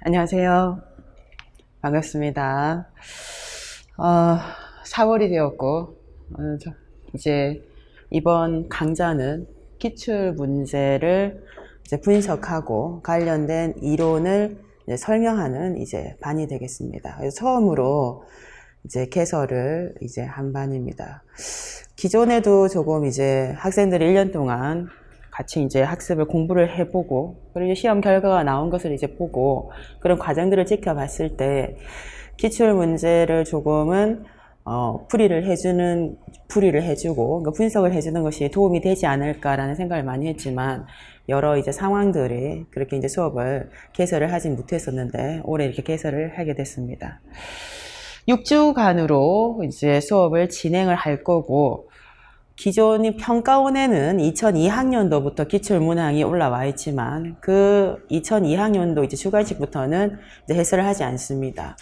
안녕하세요. 반갑습니다. 4월이 되었고, 이제 이번 강좌는 기출 문제를 이제 분석하고 관련된 이론을 이제 설명하는 이제 반이 되겠습니다. 그래서 처음으로 이제 개설을 이제 한 반입니다. 기존에도 조금 이제 학생들이 1년 동안 같이 이제 학습을 공부를 해보고, 그리고 시험 결과가 나온 것을 이제 보고, 그런 과정들을 지켜봤을 때, 기출 문제를 조금은, 풀이를 해주고, 그러니까 분석을 해주는 것이 도움이 되지 않을까라는 생각을 많이 했지만, 여러 이제 상황들이 그렇게 이제 수업을 개설을 하진 못했었는데, 올해 이렇게 개설을 하게 됐습니다. 6주간으로 이제 수업을 진행을 할 거고, 기존의 평가원에는 2002학년도부터 기출문항이 올라와 있지만 그 2002학년도 이제 주관식부터는 이제 해설을 하지 않습니다.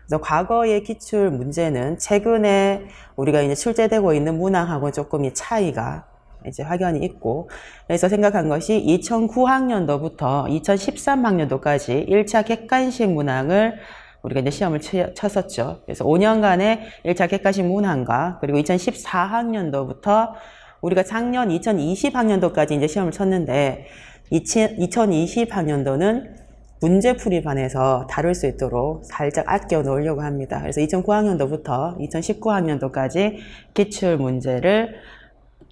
그래서 과거의 기출 문제는 최근에 우리가 이제 출제되고 있는 문항하고 조금 이 차이가 이제 확연히 있고, 그래서 생각한 것이 2009학년도부터 2013학년도까지 1차 객관식 문항을 우리가 이제 시험을 쳤었죠. 그래서 5년간의 1차 객관식 문항과, 그리고 2014학년도부터 우리가 작년 2020학년도까지 이제 시험을 쳤는데, 2020학년도는 문제풀이반에서 다룰 수 있도록 살짝 아껴 놓으려고 합니다. 그래서 2009학년도부터 2019학년도까지 기출 문제를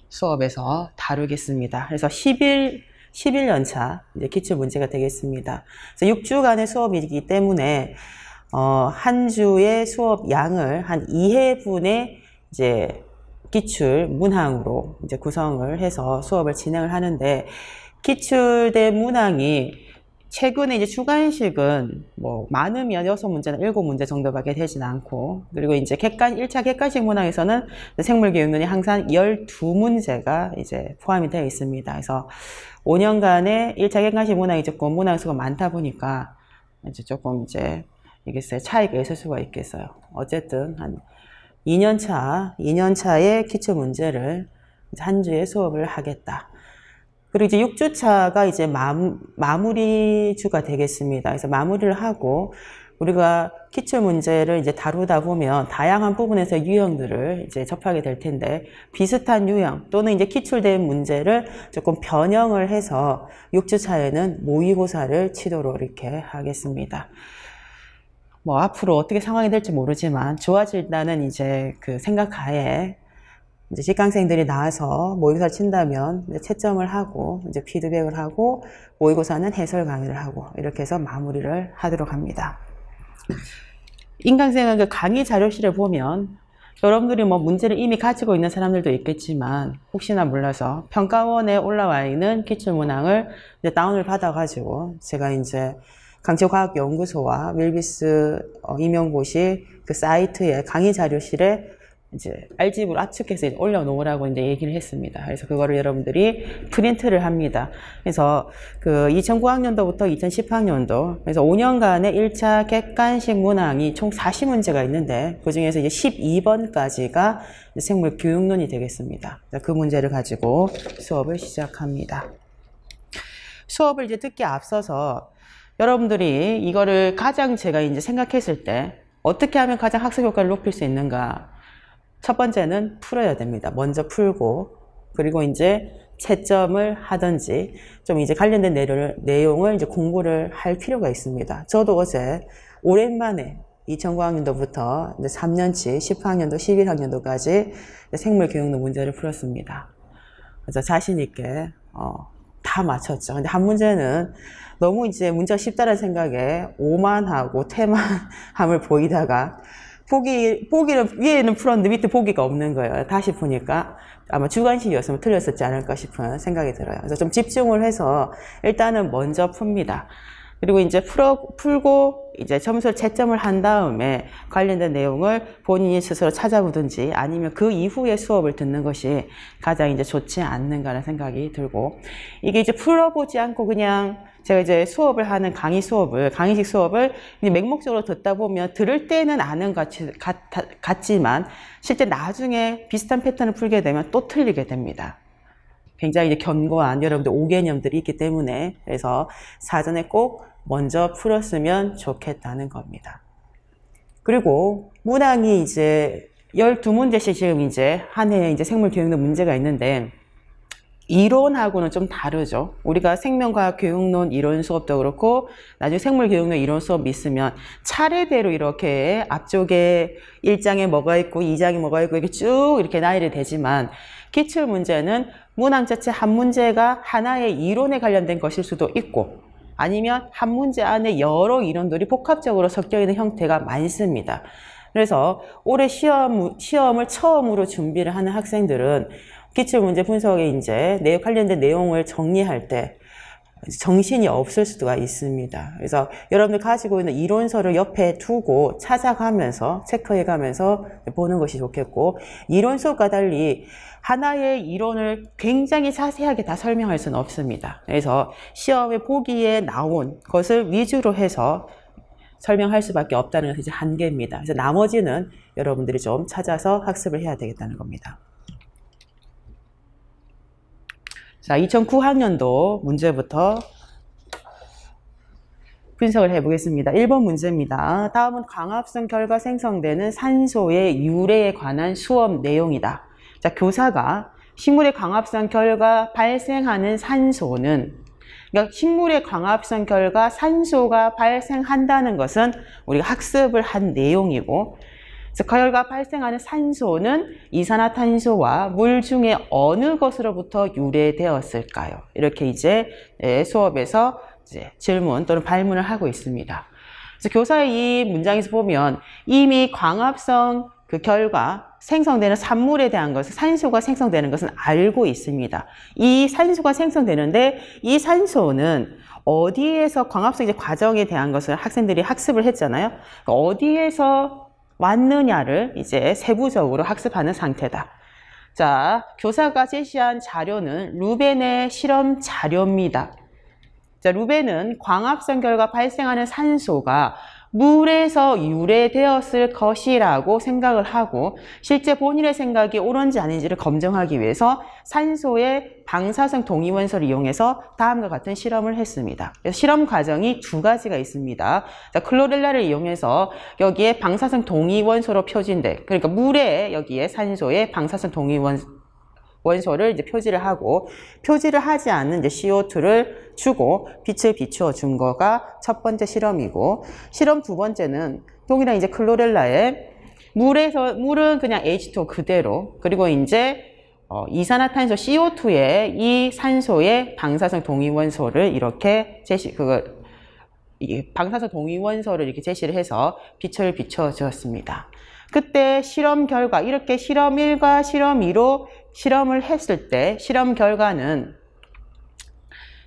수업에서 다루겠습니다. 그래서 11년차 이제 기출 문제가 되겠습니다. 그래서 6주간의 수업이기 때문에 한 주의 수업 양을 한 2회분의 이제 기출 문항으로 이제 구성을 해서 수업을 진행을 하는데, 기출된 문항이 최근에 이제 주관식은 뭐 많으면 6문제나 7문제 정도밖에 되진 않고, 그리고 이제 1차 객관식 문항에서는 생물교육론이 항상 12문제가 이제 포함이 되어 있습니다. 그래서 5년간의 1차 객관식 문항이 조금 문항 수가 많다 보니까 이제 조금 이제 이겠어요. 차이가 있을 수가 있겠어요. 어쨌든 한 2년차의 기출 문제를 한 주에 수업을 하겠다. 그리고 이제 6주차가 이제 마무리 주가 되겠습니다. 그래서 마무리를 하고, 우리가 기출 문제를 이제 다루다 보면 다양한 부분에서 유형들을 이제 접하게 될 텐데, 비슷한 유형 또는 이제 기출된 문제를 조금 변형을 해서 6주차에는 모의고사를 치도록 이렇게 하겠습니다. 뭐 앞으로 어떻게 상황이 될지 모르지만 좋아진다는 이제 그 생각하에 이제 직강생들이 나와서 모의고사를 친다면 이제 채점을 하고 이제 피드백을 하고, 모의고사는 해설 강의를 하고, 이렇게 해서 마무리를 하도록 합니다. 인강생은 그 강의 자료실에 보면 여러분들이 뭐 문제를 이미 가지고 있는 사람들도 있겠지만, 혹시나 몰라서 평가원에 올라와 있는 기출문항을 이제 다운을 받아가지고 제가 이제 강치과학연구소와 윌비스 임용고시 그 사이트에 강의 자료실에 이제 RGB로 압축해서 올려놓으라고 이제 얘기를 했습니다. 그래서 그거를 여러분들이 프린트를 합니다. 그래서 그 2009학년도부터 2010학년도, 그래서 5년간의 1차 객관식 문항이 총 40문제가 있는데, 그 중에서 이제 12번까지가 생물교육론이 되겠습니다. 그 문제를 가지고 수업을 시작합니다. 수업을 이제 듣기 앞서서 여러분들이 이거를 가장 제가 이제 생각했을 때 어떻게 하면 가장 학습 효과를 높일 수 있는가? 첫 번째는 풀어야 됩니다. 먼저 풀고, 그리고 이제 채점을 하든지 좀 이제 관련된 내용을 이제 공부를 할 필요가 있습니다. 저도 어제 오랜만에 2009학년도부터 이제 3년치 10학년도, 11학년도까지 생물교육론 문제를 풀었습니다. 그래서 자신있게 다 맞췄죠. 근데 한 문제는 너무 이제 문제가 쉽다는 생각에 오만하고 태만함을 보이다가 보기를 위에는 풀었는데 밑에 보기가 없는 거예요. 다시 보니까 아마 주관식이었으면 틀렸었지 않을까 싶은 생각이 들어요. 그래서 좀 집중을 해서 일단은 먼저 풉니다. 그리고 이제 풀고 이제 점수를 채점을 한 다음에 관련된 내용을 본인이 스스로 찾아보든지 아니면 그 이후에 수업을 듣는 것이 가장 이제 좋지 않는가라는 생각이 들고, 이게 이제 풀어보지 않고 그냥 제가 이제 수업을 하는 강의식 수업을 맹목적으로 듣다 보면 들을 때는 아는 같지만 실제 나중에 비슷한 패턴을 풀게 되면 또 틀리게 됩니다. 굉장히 이제 견고한 여러분들 오개념들이 있기 때문에, 그래서 사전에 꼭 먼저 풀었으면 좋겠다는 겁니다. 그리고 문항이 이제 12문제씩 지금 이제 한 해에 이제 생물교육론 문제가 있는데 이론하고는 좀 다르죠. 우리가 생명과학 교육론 이론 수업도 그렇고 나중에 생물교육론 이론 수업 있으면 차례대로 이렇게 앞쪽에 1장에 뭐가 있고 2장에 뭐가 있고 이렇게 쭉 이렇게 나열이 되지만 기출문제는 문항 자체 한 문제가 하나의 이론에 관련된 것일 수도 있고 아니면 한 문제 안에 여러 이론들이 복합적으로 섞여 있는 형태가 많습니다. 그래서 올해 시험을 처음으로 준비를 하는 학생들은 기출문제 분석에 이제 관련된 내용을 정리할 때 정신이 없을 수가 있습니다. 그래서 여러분들 가지고 있는 이론서를 옆에 두고 찾아가면서 체크해가면서 보는 것이 좋겠고 이론 수업과 달리 하나의 이론을 굉장히 자세하게 다 설명할 수는 없습니다. 그래서 시험에 보기에 나온 것을 위주로 해서 설명할 수밖에 없다는 것이 이제 한계입니다. 그래서 나머지는 여러분들이 좀 찾아서 학습을 해야 되겠다는 겁니다. 자, 2009학년도 문제부터 분석을 해보겠습니다. 1번 문제입니다. 다음은 광합성 결과 생성되는 산소의 유래에 관한 수업 내용이다. 자, 교사가 식물의 광합성 결과 발생하는 산소는 그러니까 식물의 광합성 결과 산소가 발생한다는 것은 우리가 학습을 한 내용이고 그 결과 발생하는 산소는 이산화탄소와 물 중에 어느 것으로부터 유래되었을까요? 이렇게 이제 수업에서 이제 질문 또는 발문을 하고 있습니다. 그래서 교사의 이 문장에서 보면 이미 광합성 그 결과 생성되는 산물에 대한 것을 산소가 생성되는 것은 알고 있습니다. 이 산소가 생성되는데 이 산소는 어디에서 광합성 과정에 대한 것을 학생들이 학습을 했잖아요. 어디에서 왔느냐를 이제 세부적으로 학습하는 상태다. 자, 교사가 제시한 자료는 루벤의 실험 자료입니다. 자, 루벤은 광합성 결과 발생하는 산소가 물에서 유래되었을 것이라고 생각을 하고 실제 본인의 생각이 옳은지 아닌지를 검증하기 위해서 산소의 방사성 동위원소를 이용해서 다음과 같은 실험을 했습니다. 그래서 실험 과정이 두 가지가 있습니다. 자, 클로렐라를 이용해서 여기에 방사성 동위원소로 표준돼 그러니까 물에 여기에 산소의 방사성 동위원소를 이제 표지를 하고 표지를 하지 않는 이제 CO2를 주고 빛을 비추어 준 거가 첫 번째 실험이고 실험 두 번째는 동일한 이제 클로렐라에 물은 그냥 H2O 그대로 그리고 이제 이산화탄소 CO2에 이 산소의 방사성 동위원소를 이렇게 방사성 동위원소를 이렇게 제시를 해서 빛을 비춰 주었습니다. 그때 실험 결과 이렇게 실험 1과 실험 2로 실험을 했을 때 실험 결과는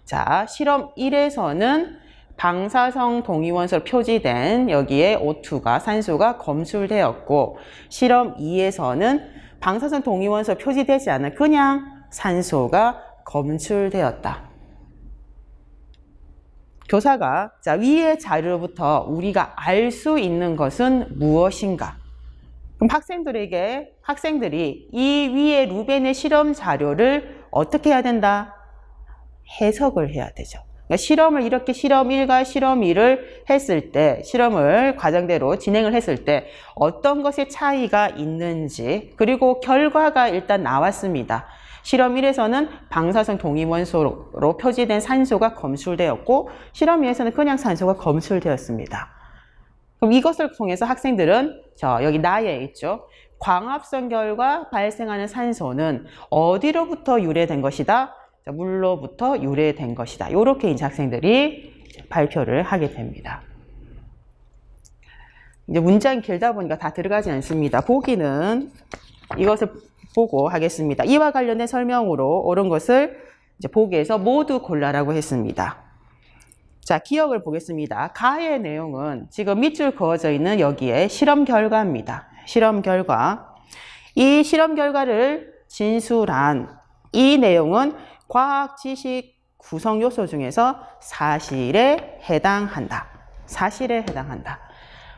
자, 실험 1에서는 방사성 동위원소로 표지된 여기에 O2가 산소가 검출되었고 실험 2에서는 방사성 동위원소로 표지되지 않은 그냥 산소가 검출되었다. 교사가 자, 위의 자료부터 우리가 알 수 있는 것은 무엇인가? 그럼 학생들이 이 위의 루벤의 실험 자료를 어떻게 해야 된다? 해석을 해야 되죠. 그러니까 실험을 이렇게 실험 1과 실험 2를 했을 때 실험을 과정대로 진행을 했을 때 어떤 것의 차이가 있는지 그리고 결과가 일단 나왔습니다. 실험 1에서는 방사성 동위원소로 표지된 산소가 검출되었고 실험 2에서는 그냥 산소가 검출되었습니다. 그럼 이것을 통해서 학생들은 여기 나에 있죠. 광합성 결과 발생하는 산소는 어디로부터 유래된 것이다? 물로부터 유래된 것이다. 이렇게 이제 학생들이 발표를 하게 됩니다. 이제 문장이 길다 보니까 다 들어가지 않습니다. 보기는 이것을 보고 하겠습니다. 이와 관련된 설명으로 옳은 것을 이제 보기에서 모두 골라라고 했습니다. 자, 기억을 보겠습니다. 가의 내용은 지금 밑줄 그어져 있는 여기에 실험 결과입니다. 실험 결과. 이 실험 결과를 진술한 이 내용은 과학 지식 구성 요소 중에서 사실에 해당한다. 사실에 해당한다.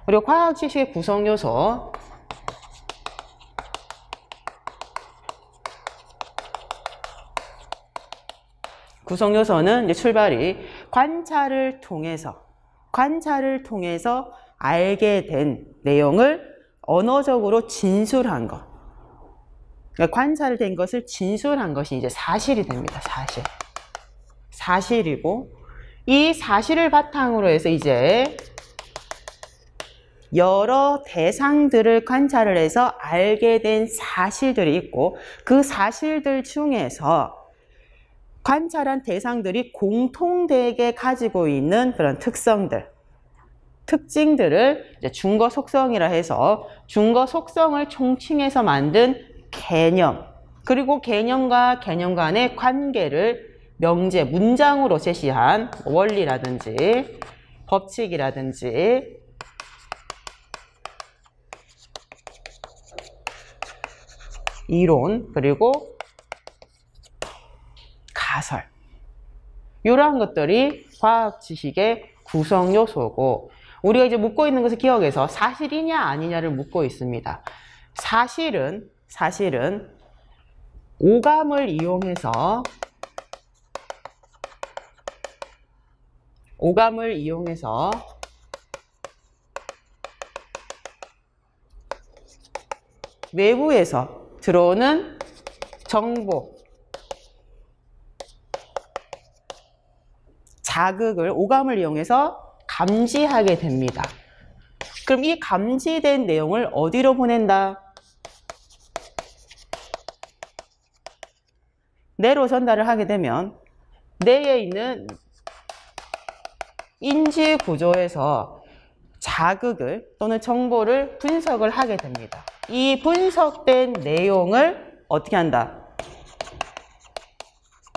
그리고 과학 지식의 구성 요소 구성 요소는 이제 출발이 관찰을 통해서 관찰을 통해서 알게 된 내용을 언어적으로 진술한 것. 그러니까 관찰된 것을 진술한 것이 이제 사실이 됩니다. 사실. 사실이고, 이 사실을 바탕으로 해서 이제 여러 대상들을 관찰을 해서 알게 된 사실들이 있고, 그 사실들 중에서 관찰한 대상들이 공통되게 가지고 있는 그런 특성들, 특징들을 이제 준거 속성이라 해서 준거 속성을 총칭해서 만든 개념, 그리고 개념과 개념 간의 관계를 명제, 문장으로 제시한 원리라든지 법칙이라든지 이론, 그리고 가설, 이러한 것들이 과학 지식의 구성 요소고, 우리가 이제 묻고 있는 것을 기억해서 사실이냐 아니냐를 묻고 있습니다. 사실은 오감을 이용해서 외부에서 들어오는 정보, 자극을 오감을 이용해서 감지하게 됩니다. 그럼 이 감지된 내용을 어디로 보낸다? 뇌로 전달을 하게 되면 뇌에 있는 인지 구조에서 자극을 또는 정보를 분석을 하게 됩니다. 이 분석된 내용을 어떻게 한다?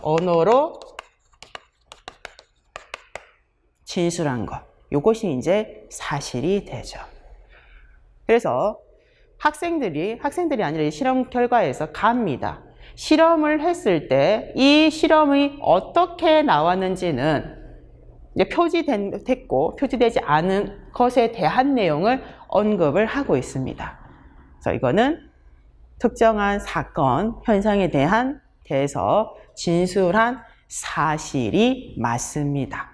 언어로 진술한 것. 이것이 이제 사실이 되죠. 그래서 학생들이 아니라 실험 결과에서 갑니다. 실험을 했을 때 이 실험이 어떻게 나왔는지는 이제 표지됐고 표지되지 않은 것에 대한 내용을 언급을 하고 있습니다. 그래서 이거는 특정한 사건, 현상에 대해서 진술한 사실이 맞습니다.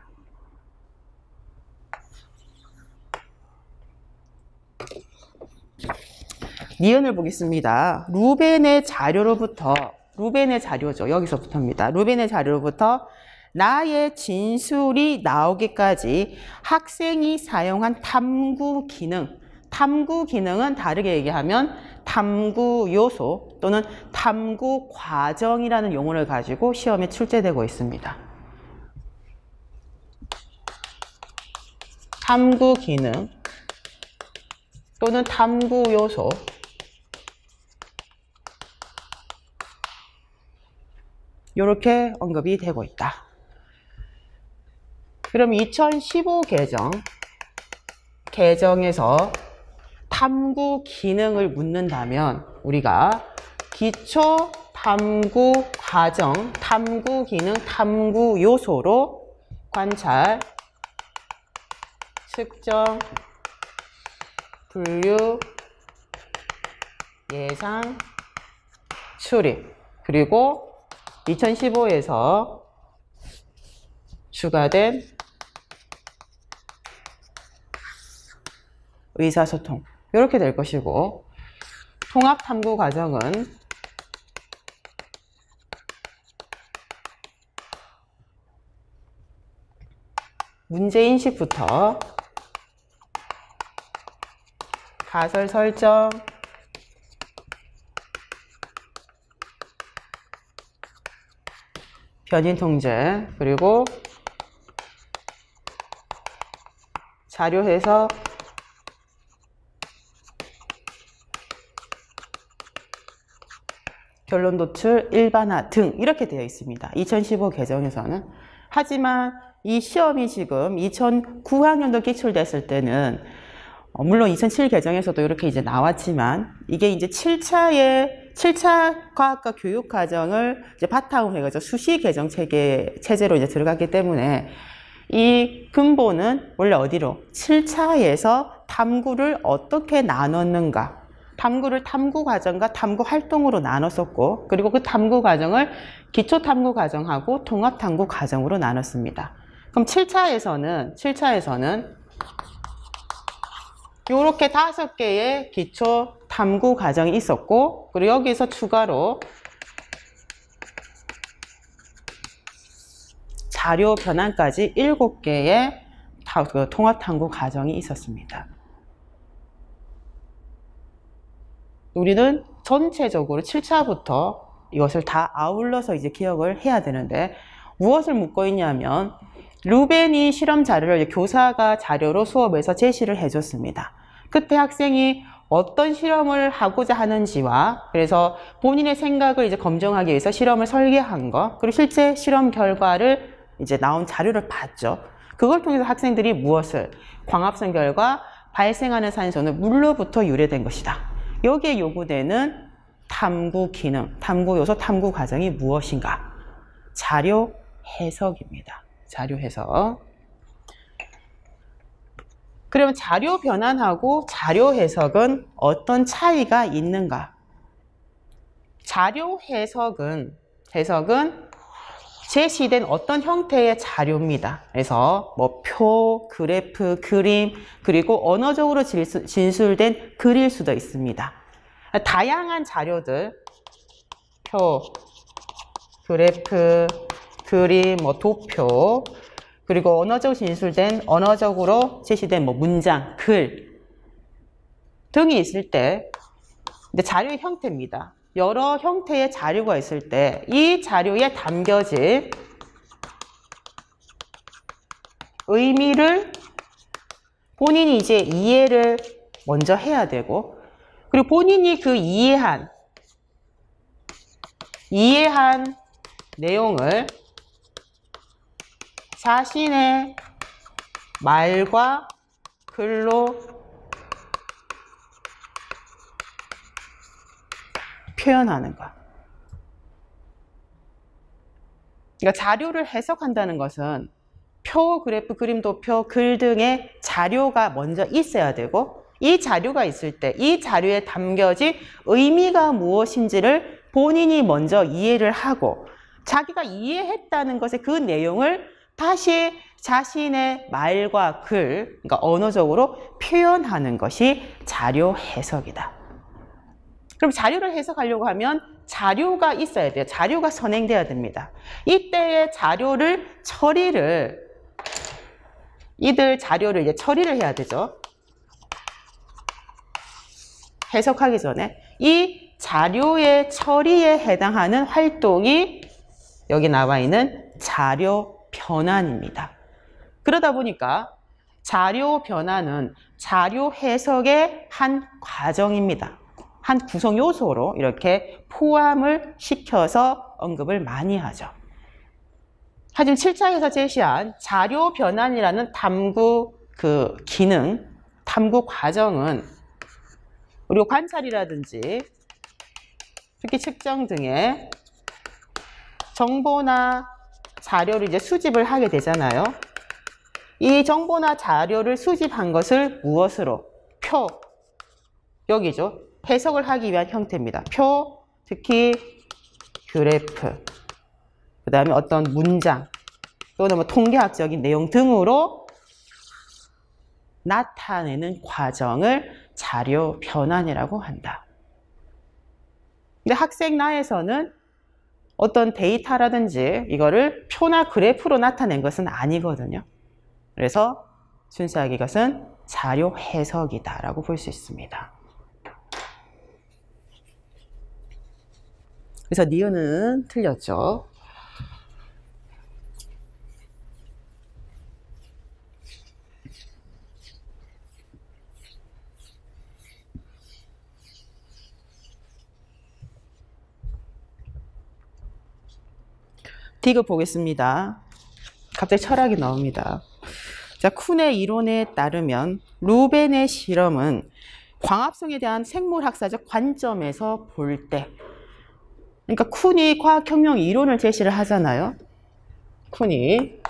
니은을 보겠습니다. 루벤의 자료로부터, 루벤의 자료죠. 여기서부터입니다. 루벤의 자료로부터 나의 진술이 나오기까지 학생이 사용한 탐구 기능, 탐구 기능은 다르게 얘기하면 탐구 요소 또는 탐구 과정이라는 용어를 가지고 시험에 출제되고 있습니다. 탐구 기능 또는 탐구 요소, 이렇게 언급이 되고 있다. 그럼 2015 개정에서 탐구 기능을 묻는다면 우리가 기초 탐구 과정, 탐구 기능, 탐구 요소로 관찰, 측정, 분류, 예상, 추립, 그리고 2015에서 추가된 의사소통, 이렇게 될 것이고, 통합탐구 과정은 문제인식부터 가설 설정, 변인 통제, 그리고 자료 해석, 결론 도출, 일반화 등 이렇게 되어 있습니다. 2015 개정에서는. 하지만 이 시험이 지금 2009학년도 기출됐을 때는 물론 2007 개정에서도 이렇게 이제 나왔지만 이게 이제 7차 과학과 교육 과정을 이제 바탕으로 해가지고 수시 개정 체제로 이제 들어갔기 때문에 이 근본은 원래 어디로? 7차에서 탐구를 어떻게 나눴는가? 탐구를 탐구 과정과 탐구 활동으로 나눴었고, 그리고 그 탐구 과정을 기초 탐구 과정하고 통합 탐구 과정으로 나눴습니다. 그럼 7차에서는 요렇게 5개의 기초 탐구 과정이 있었고, 그리고 여기서 추가로 자료 변환까지 7개의 통합 탐구 과정이 있었습니다. 우리는 전체적으로 7차부터 이것을 다 아울러서 이제 기억을 해야 되는데, 무엇을 묻고 있냐면, 루벤이 실험 자료를 교사가 자료로 수업에서 제시를 해줬습니다. 그때 학생이 어떤 실험을 하고자 하는지와, 그래서 본인의 생각을 이제 검증하기 위해서 실험을 설계한 거, 그리고 실제 실험 결과를 이제 나온 자료를 봤죠. 그걸 통해서 학생들이 무엇을, 광합성 결과 발생하는 산소는 물로부터 유래된 것이다. 여기에 요구되는 탐구 기능, 탐구 요소, 탐구 과정이 무엇인가? 자료 해석입니다. 자료 해석. 그러면 자료 변환하고 자료 해석은 어떤 차이가 있는가? 자료 해석은 제시된 어떤 형태의 자료입니다. 그래서 뭐 표, 그래프, 그림, 그리고 언어적으로 진술된 글일 수도 있습니다. 다양한 자료들, 표, 그래프, 그림, 뭐 도표, 그리고 언어적으로 제시된 뭐 문장, 글 등이 있을 때, 근데 자료의 형태입니다. 여러 형태의 자료가 있을 때 이 자료에 담겨진 의미를 본인이 이제 이해를 먼저 해야 되고, 그리고 본인이 그 이해한 내용을 자신의 말과 글로 표현하는 것. 그러니까 자료를 해석한다는 것은 표, 그래프, 그림, 도표, 글 등의 자료가 먼저 있어야 되고, 이 자료가 있을 때 이 자료에 담겨진 의미가 무엇인지를 본인이 먼저 이해를 하고, 자기가 이해했다는 것의 그 내용을 다시 자신의 말과 글, 그러니까 언어적으로 표현하는 것이 자료 해석이다. 그럼 자료를 해석하려고 하면 자료가 있어야 돼요. 자료가 선행돼야 됩니다. 이때의 자료를 자료를 이제 처리를 해야 되죠. 해석하기 전에 이 자료의 처리에 해당하는 활동이 여기 나와 있는 자료 변환입니다. 그러다 보니까 자료 변환은 자료 해석의 한 과정입니다. 한 구성 요소로 이렇게 포함을 시켜서 언급을 많이 하죠. 하지만 7차에서 제시한 자료 변환이라는 탐구 기능, 탐구 과정은 그리고 관찰이라든지 특히 측정 등의 정보나 자료를 이제 수집을 하게 되잖아요. 이 정보나 자료를 수집한 것을 무엇으로? 표, 여기죠. 해석을 하기 위한 형태입니다. 표, 특히 그래프, 그 다음에 어떤 문장, 또는 뭐 통계학적인 내용 등으로 나타내는 과정을 자료 변환이라고 한다. 근데 학생 나에서는 어떤 데이터라든지 이거를 표나 그래프로 나타낸 것은 아니거든요. 그래서 순수하게 이것은 자료 해석이다라고 볼 수 있습니다. 그래서 니은은 틀렸죠. D급 보겠습니다. 갑자기 철학이 나옵니다. 자, 쿤의 이론에 따르면 루벤의 실험은 광합성에 대한 생물학사적 관점에서 볼 때, 그러니까 쿤이 과학혁명 이론을 제시를 하잖아요. 쿤이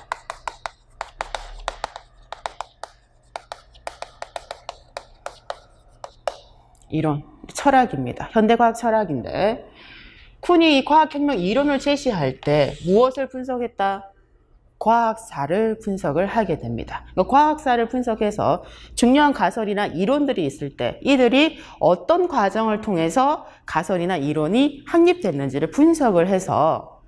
이론, 철학입니다. 현대과학 철학인데 쿤이 과학혁명 이론을 제시할 때 무엇을 분석했다? 과학사를 분석을 하게 됩니다. 과학사를 분석해서 중요한 가설이나 이론들이 있을 때 이들이 어떤 과정을 통해서 가설이나 이론이 확립됐는지를 분석을 해서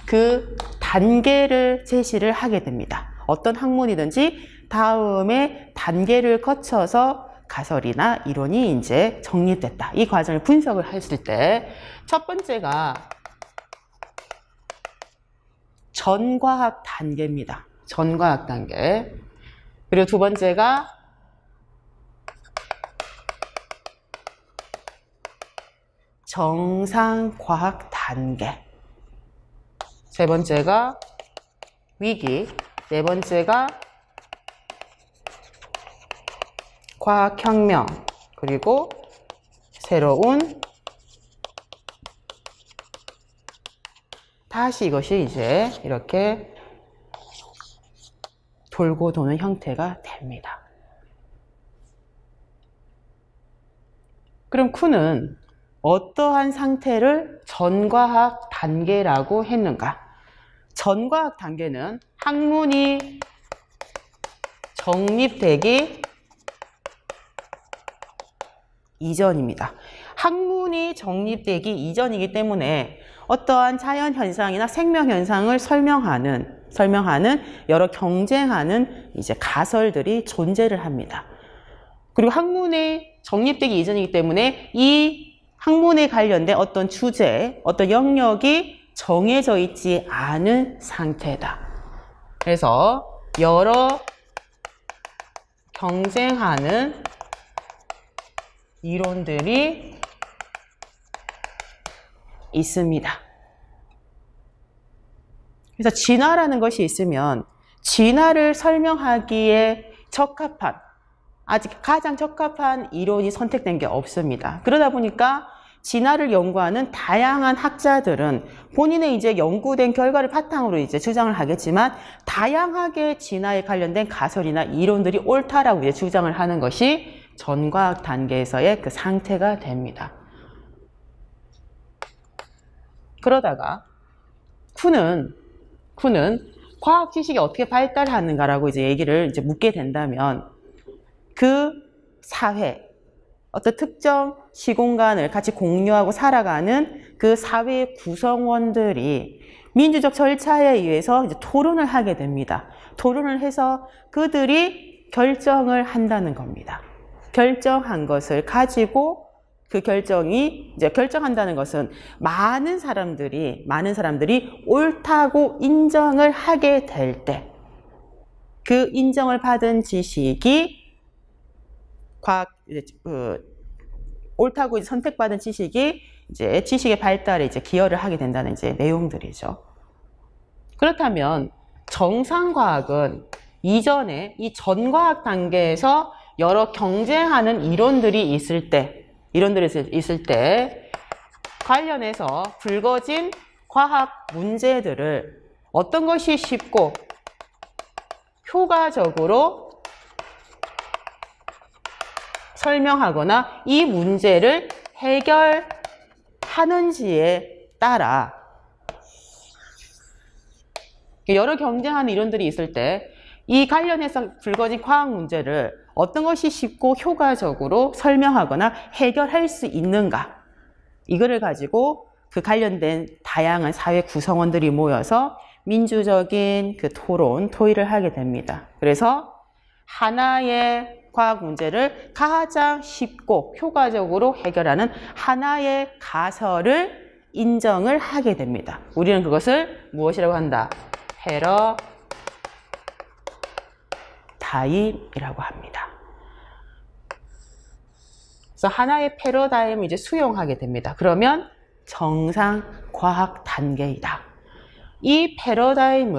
그 단계를 제시를 하게 됩니다. 어떤 학문이든지 다음에 단계를 거쳐서 가설이나 이론이 이제 정립됐다. 이 과정을 분석을 했을 때 첫 번째가 전과학 단계입니다. 전과학 단계. 그리고 두 번째가 정상과학 단계. 세 번째가 위기. 네 번째가 과학혁명. 그리고 새로운 다시 이것이 이제 이렇게 돌고 도는 형태가 됩니다. 그럼 Q는 어떠한 상태를 전과학 단계라고 했는가? 전과학 단계는 학문이 정립되기 이전입니다. 학문이 정립되기 이전이기 때문에 어떠한 자연현상이나 생명현상을 설명하는 여러 경쟁하는 이제 가설들이 존재를 합니다. 그리고 학문이 정립되기 이전이기 때문에 이 학문에 관련된 어떤 주제, 어떤 영역이 정해져 있지 않은 상태다. 그래서 여러 경쟁하는 이론들이 있습니다. 그래서 진화라는 것이 있으면 진화를 설명하기에 적합한, 아직 가장 적합한 이론이 선택된 게 없습니다. 그러다 보니까 진화를 연구하는 다양한 학자들은 본인의 이제 연구된 결과를 바탕으로 이제 주장을 하겠지만 다양하게 진화에 관련된 가설이나 이론들이 옳다라고 이제 주장을 하는 것이 전과학 단계에서의 그 상태가 됩니다. 그러다가 Q는 과학 지식이 어떻게 발달하는가라고 이제 얘기를 이제 묻게 된다면 그 사회, 어떤 특정 시공간을 같이 공유하고 살아가는 그 사회의 구성원들이 민주적 절차에 의해서 이제 토론을 하게 됩니다. 토론을 해서 그들이 결정을 한다는 겁니다. 결정한 것을 가지고 그 결정이 이제 결정한다는 것은 많은 사람들이 옳다고 인정을 하게 될 때 그 인정을 받은 지식이 옳다고 이제 선택받은 지식이 이제 지식의 발달에 이제 기여를 하게 된다는 이제 내용들이죠. 그렇다면 정상과학은 이전에 이 전과학 단계에서 여러 경쟁하는 이론들이 있을 때 관련해서 불거진 과학 문제들을 어떤 것이 쉽고 효과적으로 설명하거나 이 문제를 해결하는지에 따라 여러 경쟁하는 이론들이 있을 때 이 관련해서 불거진 과학 문제를 어떤 것이 쉽고 효과적으로 설명하거나 해결할 수 있는가, 이거를 가지고 그 관련된 다양한 사회 구성원들이 모여서 민주적인 그 토의를 하게 됩니다. 그래서 하나의 과학 문제를 가장 쉽고 효과적으로 해결하는 하나의 가설을 인정을 하게 됩니다. 우리는 그것을 무엇이라고 한다? 패러다임이라고 합니다. 그래서 하나의 패러다임을 이제 수용하게 됩니다. 그러면 정상 과학 단계이다. 이 패러다임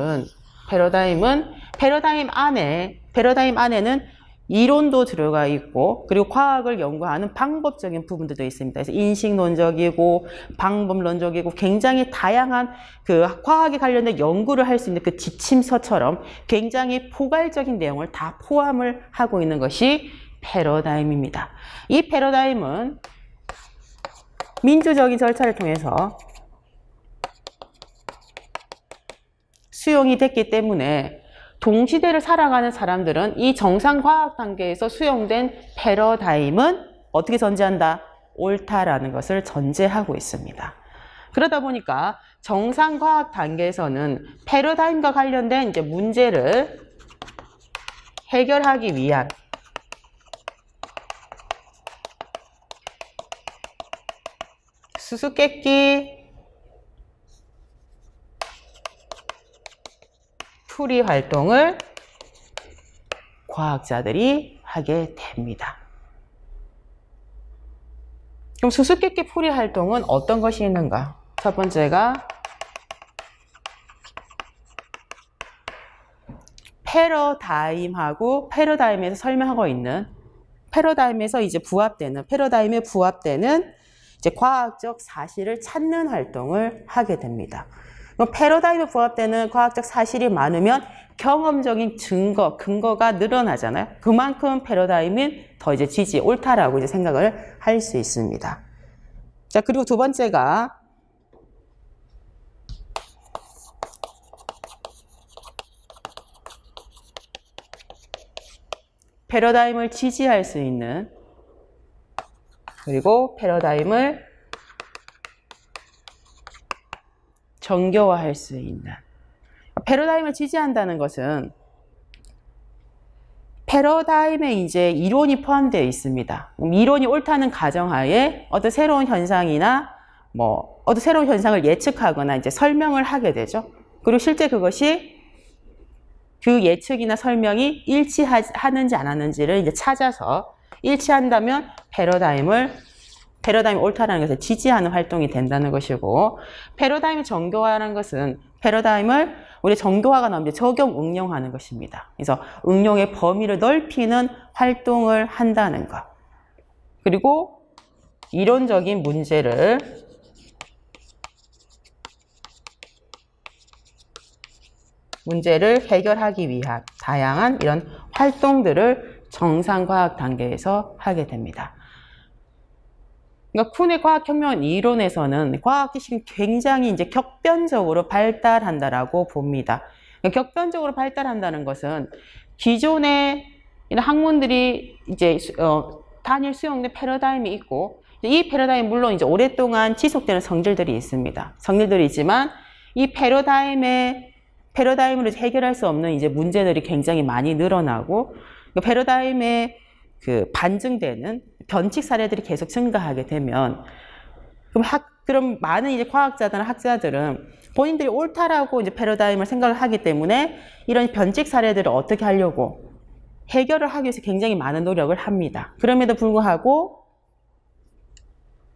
안에는 이론도 들어가 있고 그리고 과학을 연구하는 방법적인 부분들도 있습니다. 그래서 인식론적이고 방법론적이고 굉장히 다양한 그 과학에 관련된 연구를 할 수 있는 그 지침서처럼 굉장히 포괄적인 내용을 다 포함을 하고 있는 것이 패러다임입니다. 이 패러다임은 민주적인 절차를 통해서 수용이 됐기 때문에 동시대를 살아가는 사람들은 이 정상과학 단계에서 수용된 패러다임은 어떻게 전제한다? 옳다라는 것을 전제하고 있습니다. 그러다 보니까 정상과학 단계에서는 패러다임과 관련된 이제 문제를 해결하기 위한 수수께끼 풀이 활동을 과학자들이 하게 됩니다. 그럼 수수께끼 풀이 활동은 어떤 것이 있는가? 첫 번째가 패러다임하고 패러다임에서 설명하고 있는 패러다임에서 이제 패러다임에 부합되는 이제 과학적 사실을 찾는 활동을 하게 됩니다. 패러다임에 부합되는 과학적 사실이 많으면 경험적인 근거가 늘어나잖아요. 그만큼 패러다임은 더 이제 옳다라고 이제 생각을 할 수 있습니다. 자, 그리고 두 번째가 패러다임을 지지할 수 있는 그리고 패러다임을 정교화할 수 있는 패러다임을 지지한다는 것은 패러다임에 이제 이론이 포함되어 있습니다. 이론이 옳다는 가정하에 어떤 새로운 현상이나 어떤 새로운 현상을 예측하거나 이제 설명을 하게 되죠. 그리고 실제 그것이 그 예측이나 설명이 일치하는지 안 하는지를 이제 찾아서 일치한다면 패러다임이 옳다라는 것을 지지하는 활동이 된다는 것이고, 패러다임을 정교화하는 것은 패러다임을 우리 정교화가 나오면 적용, 응용하는 것입니다. 그래서 응용의 범위를 넓히는 활동을 한다는 것. 그리고 이론적인 문제를 해결하기 위한 다양한 이런 활동들을 정상과학 단계에서 하게 됩니다. 그러니까 쿤의 과학혁명 이론에서는 과학기술이 굉장히 이제 격변적으로 발달한다라고 봅니다. 그러니까 격변적으로 발달한다는 것은 기존의 학문들이 이제 단일 수용된 패러다임이 있고, 이 패러다임 물론 이제 오랫동안 지속되는 성질들이 있습니다. 성질들이 있지만 이 패러다임으로 해결할 수 없는 이제 문제들이 굉장히 많이 늘어나고, 패러다임에 반증되는 변칙 사례들이 계속 증가하게 되면, 그럼 많은 이제 과학자들은 학자들은 본인들이 옳다라고 이제 패러다임을 생각을 하기 때문에 이런 변칙 사례들을 어떻게 하려고 해결을 하기 위해서 굉장히 많은 노력을 합니다. 그럼에도 불구하고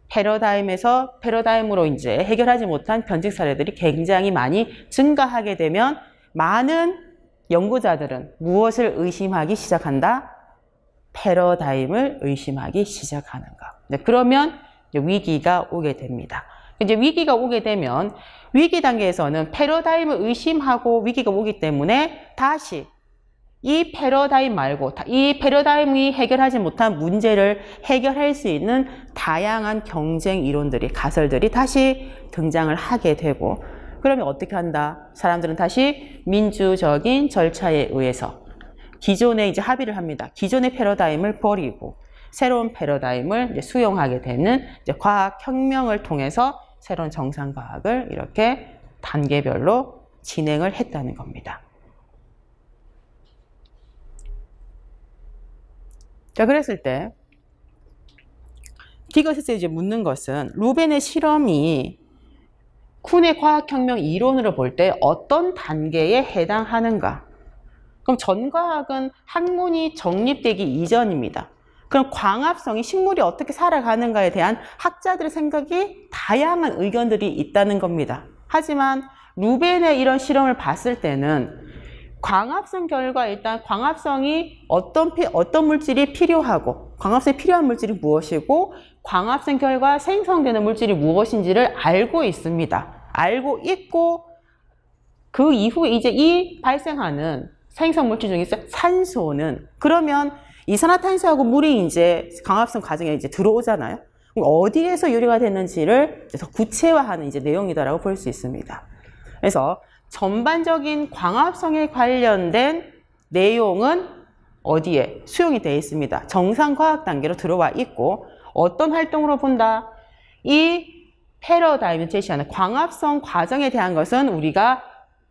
패러다임으로 이제 해결하지 못한 변칙 사례들이 굉장히 많이 증가하게 되면 많은 연구자들은 무엇을 의심하기 시작한다? 패러다임을 의심하기 시작하는 것. 그러면 위기가 오게 됩니다. 이제 위기가 오게 되면 위기 단계에서는 패러다임을 의심하고 위기가 오기 때문에 다시 이 패러다임 말고 이 패러다임이 해결하지 못한 문제를 해결할 수 있는 다양한 경쟁 이론들이, 가설들이 다시 등장을 하게 되고, 그러면 어떻게 한다? 사람들은 다시 민주적인 절차에 의해서 기존에 이제 합의를 합니다. 기존의 패러다임을 버리고 새로운 패러다임을 이제 수용하게 되는 이제 과학혁명을 통해서 새로운 정상과학을 이렇게 단계별로 진행을 했다는 겁니다. 자, 그랬을 때 디거스에 이제 묻는 것은 루벤의 실험이 쿤의 과학혁명 이론으로 볼 때 어떤 단계에 해당하는가? 그럼 전과학은 학문이 정립되기 이전입니다. 그럼 광합성이, 식물이 어떻게 살아가는가에 대한 학자들의 생각이 다양한 의견들이 있다는 겁니다. 하지만 루벤의 이런 실험을 봤을 때는 광합성 결과, 일단 광합성이 어떤 물질이 필요하고, 광합성이 필요한 물질이 무엇이고, 광합성 결과 생성되는 물질이 무엇인지를 알고 있습니다. 알고 있고, 그 이후에 이제 이 발생하는 생성 물질 중에서 산소는, 그러면 이산화탄소하고 물이 이제 광합성 과정에 이제 들어오잖아요. 어디에서 유래가 됐는지를 더 구체화하는 이제 내용이다라고 볼 수 있습니다. 그래서 전반적인 광합성에 관련된 내용은 어디에 수용이 되어 있습니다. 정상과학 단계로 들어와 있고 어떤 활동으로 본다? 이 패러다임을 제시하는 광합성 과정에 대한 것은 우리가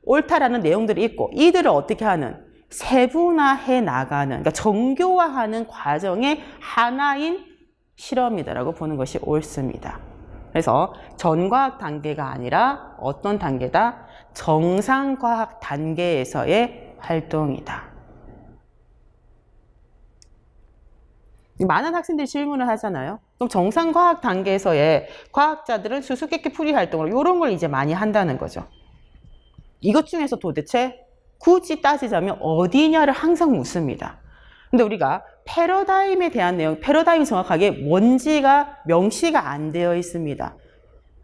옳다라는 내용들이 있고 이들을 어떻게 하는? 세분화해 나가는, 그러니까 정교화하는 과정의 하나인 실험이다라고 보는 것이 옳습니다. 그래서 전과학 단계가 아니라 어떤 단계다? 정상과학 단계에서의 활동이다. 많은 학생들이 질문을 하잖아요. 그럼 정상과학 단계에서의 과학자들은 수수께끼 풀이 활동으로 이런 걸 이제 많이 한다는 거죠. 이것 중에서 도대체 굳이 따지자면 어디냐를 항상 묻습니다. 근데 우리가 패러다임에 대한 내용, 패러다임이 정확하게 뭔지가 명시가 안 되어 있습니다.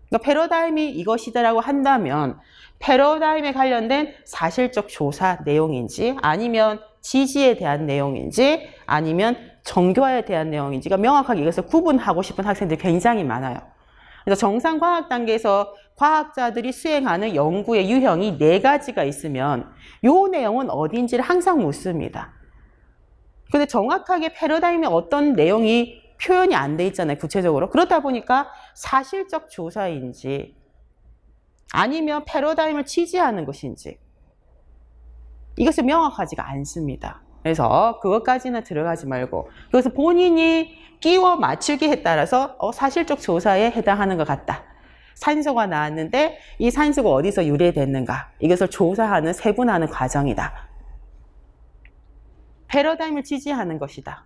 그러니까 패러다임이 이것이다라고 한다면 패러다임에 관련된 사실적 조사 내용인지 아니면 지지에 대한 내용인지 아니면 정교화에 대한 내용인지가 명확하게 이것을 구분하고 싶은 학생들이 굉장히 많아요. 그래서 정상과학 단계에서 과학자들이 수행하는 연구의 유형이 4가지가 있으면 이 내용은 어딘지를 항상 묻습니다. 근데 정확하게 패러다임에 어떤 내용이 표현이 안 돼 있잖아요. 구체적으로. 그렇다 보니까 사실적 조사인지 아니면 패러다임을 지지하는 것인지 이것이 명확하지가 않습니다. 그래서 그것까지는 들어가지 말고 그것을 본인이 끼워 맞추기에 따라서 사실적 조사에 해당하는 것 같다. 산소가 나왔는데 이 산소가 어디서 유래됐는가 이것을 조사하는 세분화하는 과정이다. 패러다임을 지지하는 것이다.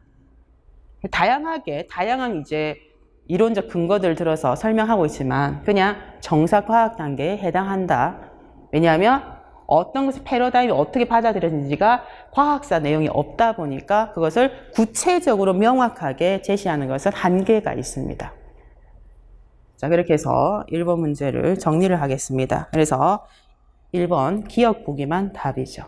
다양한 이제 이론적 근거들을 들어서 설명하고 있지만 그냥 정사과학 단계에 해당한다. 왜냐하면 어떤 것이 패러다임이 어떻게 받아들여지는지가 과학사 내용이 없다 보니까 그것을 구체적으로 명확하게 제시하는 것은 한계가 있습니다. 자, 그렇게 해서 1번 문제를 정리를 하겠습니다. 그래서 1번 기억 보기만 답이죠.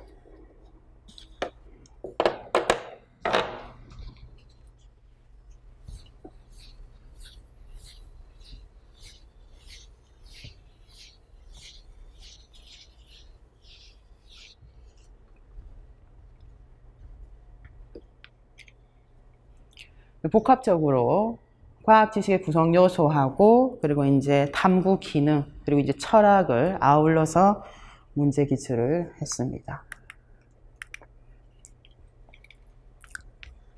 복합적으로 과학 지식의 구성 요소하고 그리고 이제 탐구 기능 그리고 이제 철학을 아울러서 문제 기출을 했습니다.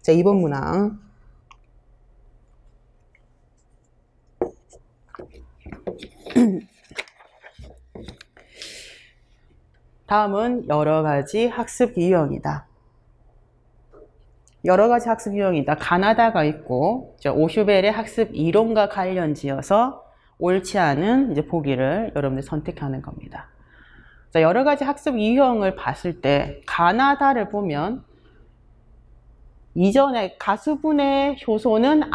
자, 2번 문항. 다음은 여러 가지 학습 유형이다. 여러 가지 학습 유형이다. 가나다가 있고 오슈벨의 학습 이론과 관련지어서 옳지 않은 이제 보기를 여러분들 선택하는 겁니다. 자, 여러 가지 학습 유형을 봤을 때 가나다를 보면 이전에 가수분해 효소는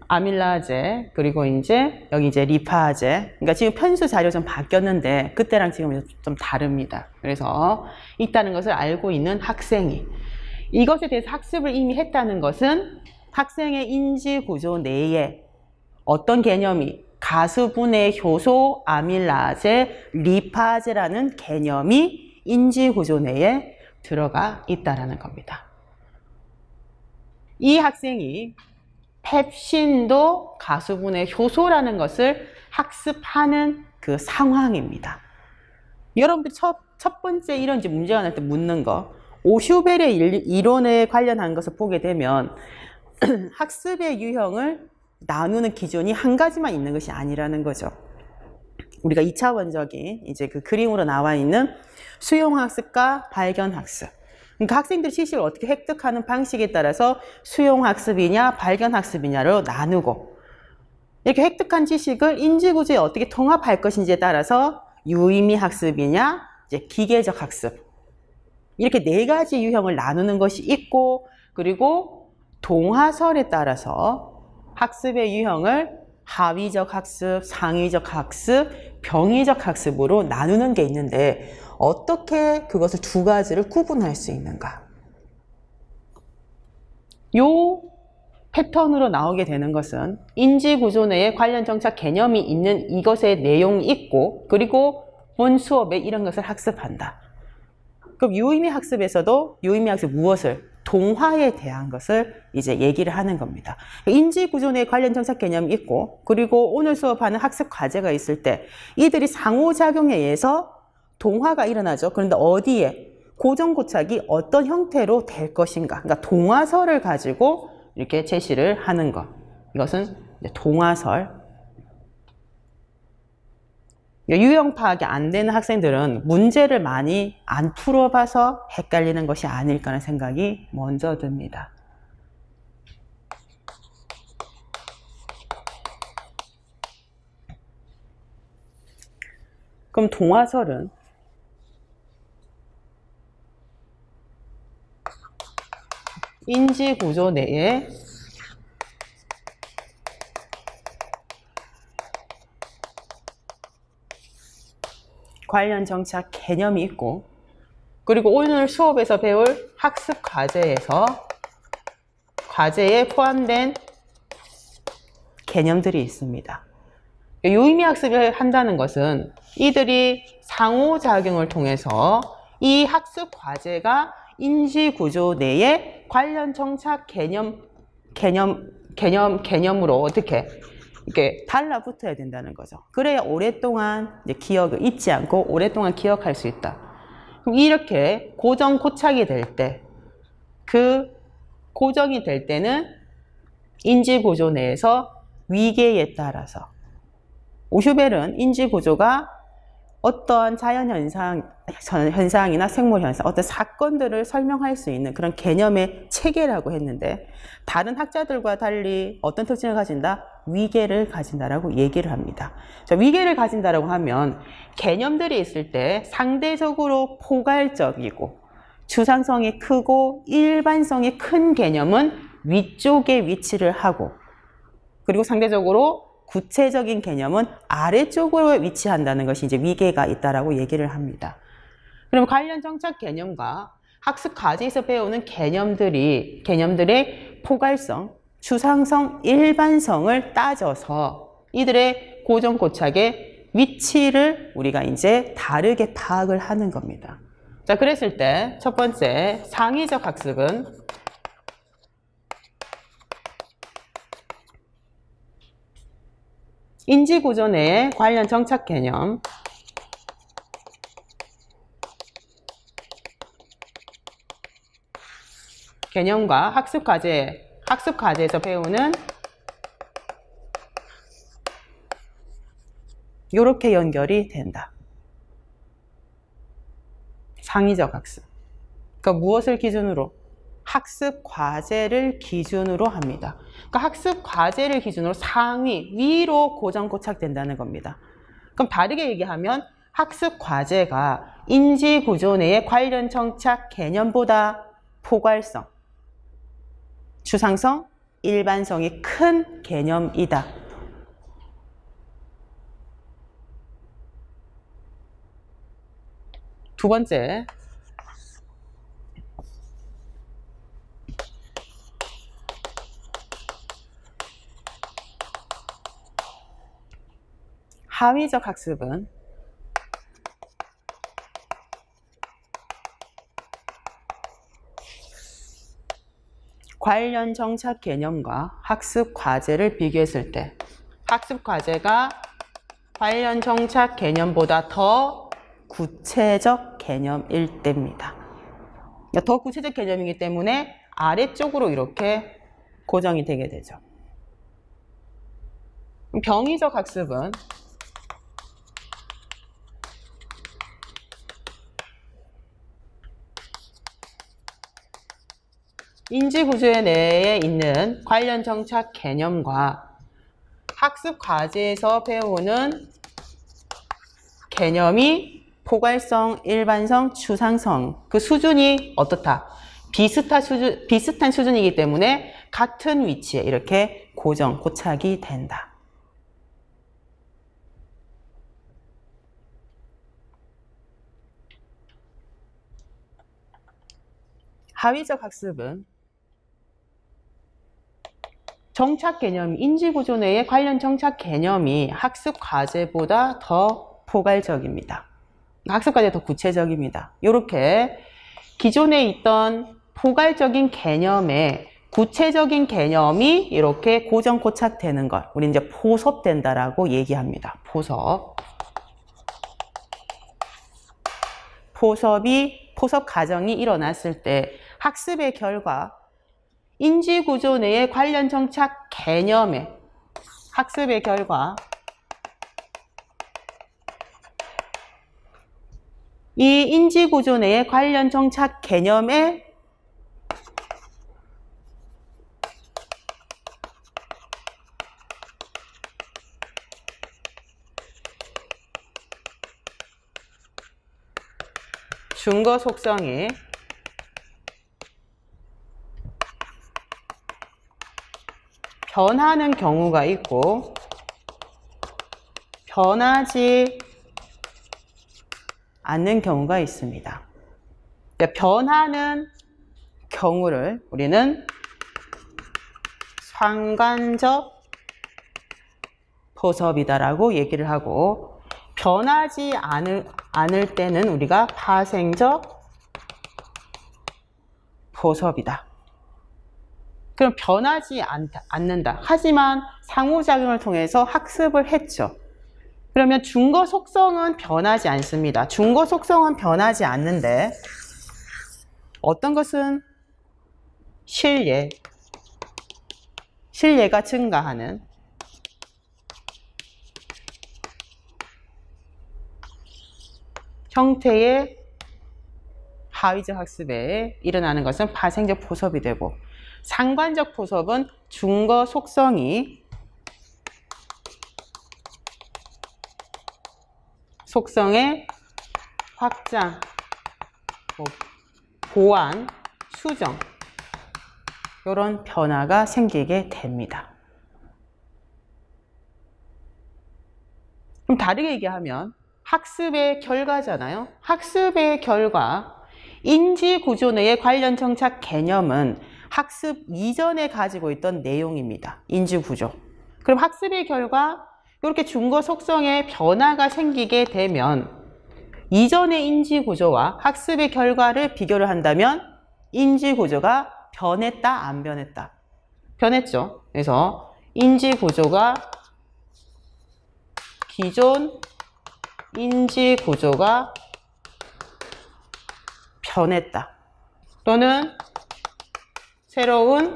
아밀라제 그리고 이제 여기 이제 리파제. 그러니까 지금 편수 자료 좀 바뀌었는데 그때랑 지금 좀 다릅니다. 그래서 있다는 것을 알고 있는 학생이 이것에 대해서 학습을 이미 했다는 것은 학생의 인지 구조 내에 어떤 개념이 가수분해 효소, 아밀라제, 리파제라는 개념이 인지 구조 내에 들어가 있다는 겁니다. 이 학생이 펩신도 가수분해 효소라는 것을 학습하는 그 상황입니다. 여러분들 첫 번째 이런 문제가 날 때 묻는 거 오슈벨의 이론에 관련한 것을 보게 되면 학습의 유형을 나누는 기준이 한 가지만 있는 것이 아니라는 거죠. 우리가 2차원적인 이제 그 그림으로 나와 있는 수용학습과 발견학습. 그러니까 학생들이 지식을 어떻게 획득하는 방식에 따라서 수용학습이냐 발견학습이냐로 나누고 이렇게 획득한 지식을 인지구조에 어떻게 통합할 것인지에 따라서 유의미 학습이냐 이제 기계적 학습 이렇게 4가지 유형을 나누는 것이 있고 그리고 동화설에 따라서 학습의 유형을 하위적 학습, 상위적 학습, 병위적 학습으로 나누는 게 있는데 어떻게 그것을 2가지를 구분할 수 있는가? 요 패턴으로 나오게 되는 것은 인지구조 내에 관련 정착 개념이 있는 이것의 내용이 있고 그리고 본 수업에 이런 것을 학습한다. 그럼 유의미 학습에서도 유의미 학습 무엇을? 동화에 대한 것을 이제 얘기를 하는 겁니다. 인지구조 내 관련 정착 개념이 있고, 그리고 오늘 수업하는 학습 과제가 있을 때 이들이 상호작용에 의해서 동화가 일어나죠. 그런데 어디에? 고정고착이 어떤 형태로 될 것인가. 그러니까 동화설을 가지고 이렇게 제시를 하는 것. 이것은 이제 동화설. 유형 파악이 안 되는 학생들은 문제를 많이 안 풀어봐서 헷갈리는 것이 아닐까 하는 생각이 먼저 듭니다. 그럼 동화설은 인지구조 내에 관련 정착 개념이 있고, 그리고 오늘 수업에서 배울 학습 과제에 포함된 개념들이 있습니다. 유의미 학습을 한다는 것은 이들이 상호작용을 통해서 이 학습 과제가 인지구조 내에 관련 정착 개념으로 어떻게 이렇게 달라붙어야 된다는 거죠. 그래야 오랫동안 이제 기억을 잊지 않고 오랫동안 기억할 수 있다. 그럼 이렇게 고정 고착이 될 때, 그 고정이 될 때는 인지구조 내에서 위계에 따라서 오슈벨은 인지구조가 어떠한 현상이나 생물현상, 어떤 사건들을 설명할 수 있는 그런 개념의 체계라고 했는데, 다른 학자들과 달리 어떤 특징을 가진다? 위계를 가진다라고 얘기를 합니다. 자, 위계를 가진다라고 하면 개념들이 있을 때 상대적으로 포괄적이고 추상성이 크고 일반성이 큰 개념은 위쪽에 위치를 하고, 그리고 상대적으로 구체적인 개념은 아래쪽으로 위치한다는 것이 이제 위계가 있다라고 얘기를 합니다. 그럼 관련 정착 개념과 학습 과제에서 배우는 개념들의 포괄성, 추상성, 일반성을 따져서 이들의 고정 고착의 위치를 우리가 이제 다르게 파악을 하는 겁니다. 자, 그랬을 때 첫 번째 상위적 학습은 인지구조 내의 관련 정착 개념과 학습 과제에서 배우는 이렇게 연결이 된다. 상위적 학습. 그러니까 무엇을 기준으로? 학습 과제를 기준으로 합니다. 그러니까 학습 과제를 기준으로 위로 고정 고착된다는 겁니다. 그럼 다르게 얘기하면 학습 과제가 인지 구조 내의 관련 정착 개념보다 포괄성, 추상성, 일반성이 큰 개념이다. 두 번째, 하위적 학습은 관련 정착 개념과 학습 과제를 비교했을 때 학습 과제가 관련 정착 개념보다 더 구체적 개념일 때입니다. 더 구체적 개념이기 때문에 아래쪽으로 이렇게 고정이 되게 되죠. 병의적 학습은 인지구조 내에 있는 관련 정착 개념과 학습 과제에서 배우는 개념이 포괄성, 일반성, 추상성, 그 수준이 어떻다? 비슷한 수준이기 때문에 같은 위치에 이렇게 고착이 된다. 하위적 학습은 정착 개념, 인지구조 내의 관련 정착 개념이 학습 과제보다 더 포괄적입니다. 학습과제 더 구체적입니다. 이렇게 기존에 있던 포괄적인 개념에 구체적인 개념이 이렇게 고정 고착되는 걸 우리 이제 포섭된다라고 얘기합니다. 포섭 과정이 일어났을 때 학습의 결과 인지구조 내의 관련 정착 개념에 학습의 결과 이 인지구조 내의 관련 정착 개념에 준거 속성이 변하는 경우가 있고 변하지 않는 경우가 있습니다. 그러니까 변하는 경우를 우리는 상관적 포섭이다라고 얘기를 하고 변하지 않을 때는 우리가 파생적 포섭이다. 그럼 변하지 않는다. 하지만 상호작용을 통해서 학습을 했죠. 그러면 준거 속성은 변하지 않습니다. 준거 속성은 변하지 않는데 어떤 것은 신뢰가 증가하는 형태의 하위적 학습에 일어나는 것은 파생적 포섭이 되고 상관적 포섭은 준거 속성의 확장, 보완, 수정 이런 변화가 생기게 됩니다. 그럼 다르게 얘기하면 학습의 결과잖아요. 학습의 결과, 인지구조 내의 관련 정착 개념은 학습 이전에 가지고 있던 내용입니다. 인지구조. 그럼 학습의 결과 이렇게 준거 속성에 변화가 생기게 되면 이전의 인지구조와 학습의 결과를 비교를 한다면 인지구조가 변했다, 안 변했다? 변했죠. 그래서 인지구조가 기존 인지구조가 변했다. 또는 새로운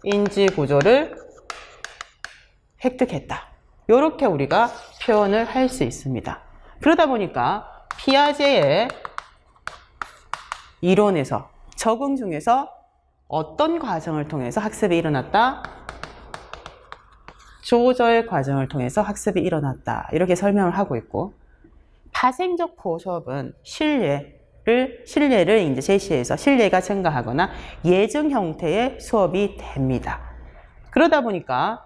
인지구조를 획득했다. 이렇게 우리가 표현을 할 수 있습니다. 그러다 보니까 피아제의 이론에서 적응 중에서 어떤 과정을 통해서 학습이 일어났다? 조절 과정을 통해서 학습이 일어났다. 이렇게 설명을 하고 있고 파생적 포섭은 신뢰를 이제 제시해서 신뢰가 증가하거나 예증 형태의 수업이 됩니다. 그러다 보니까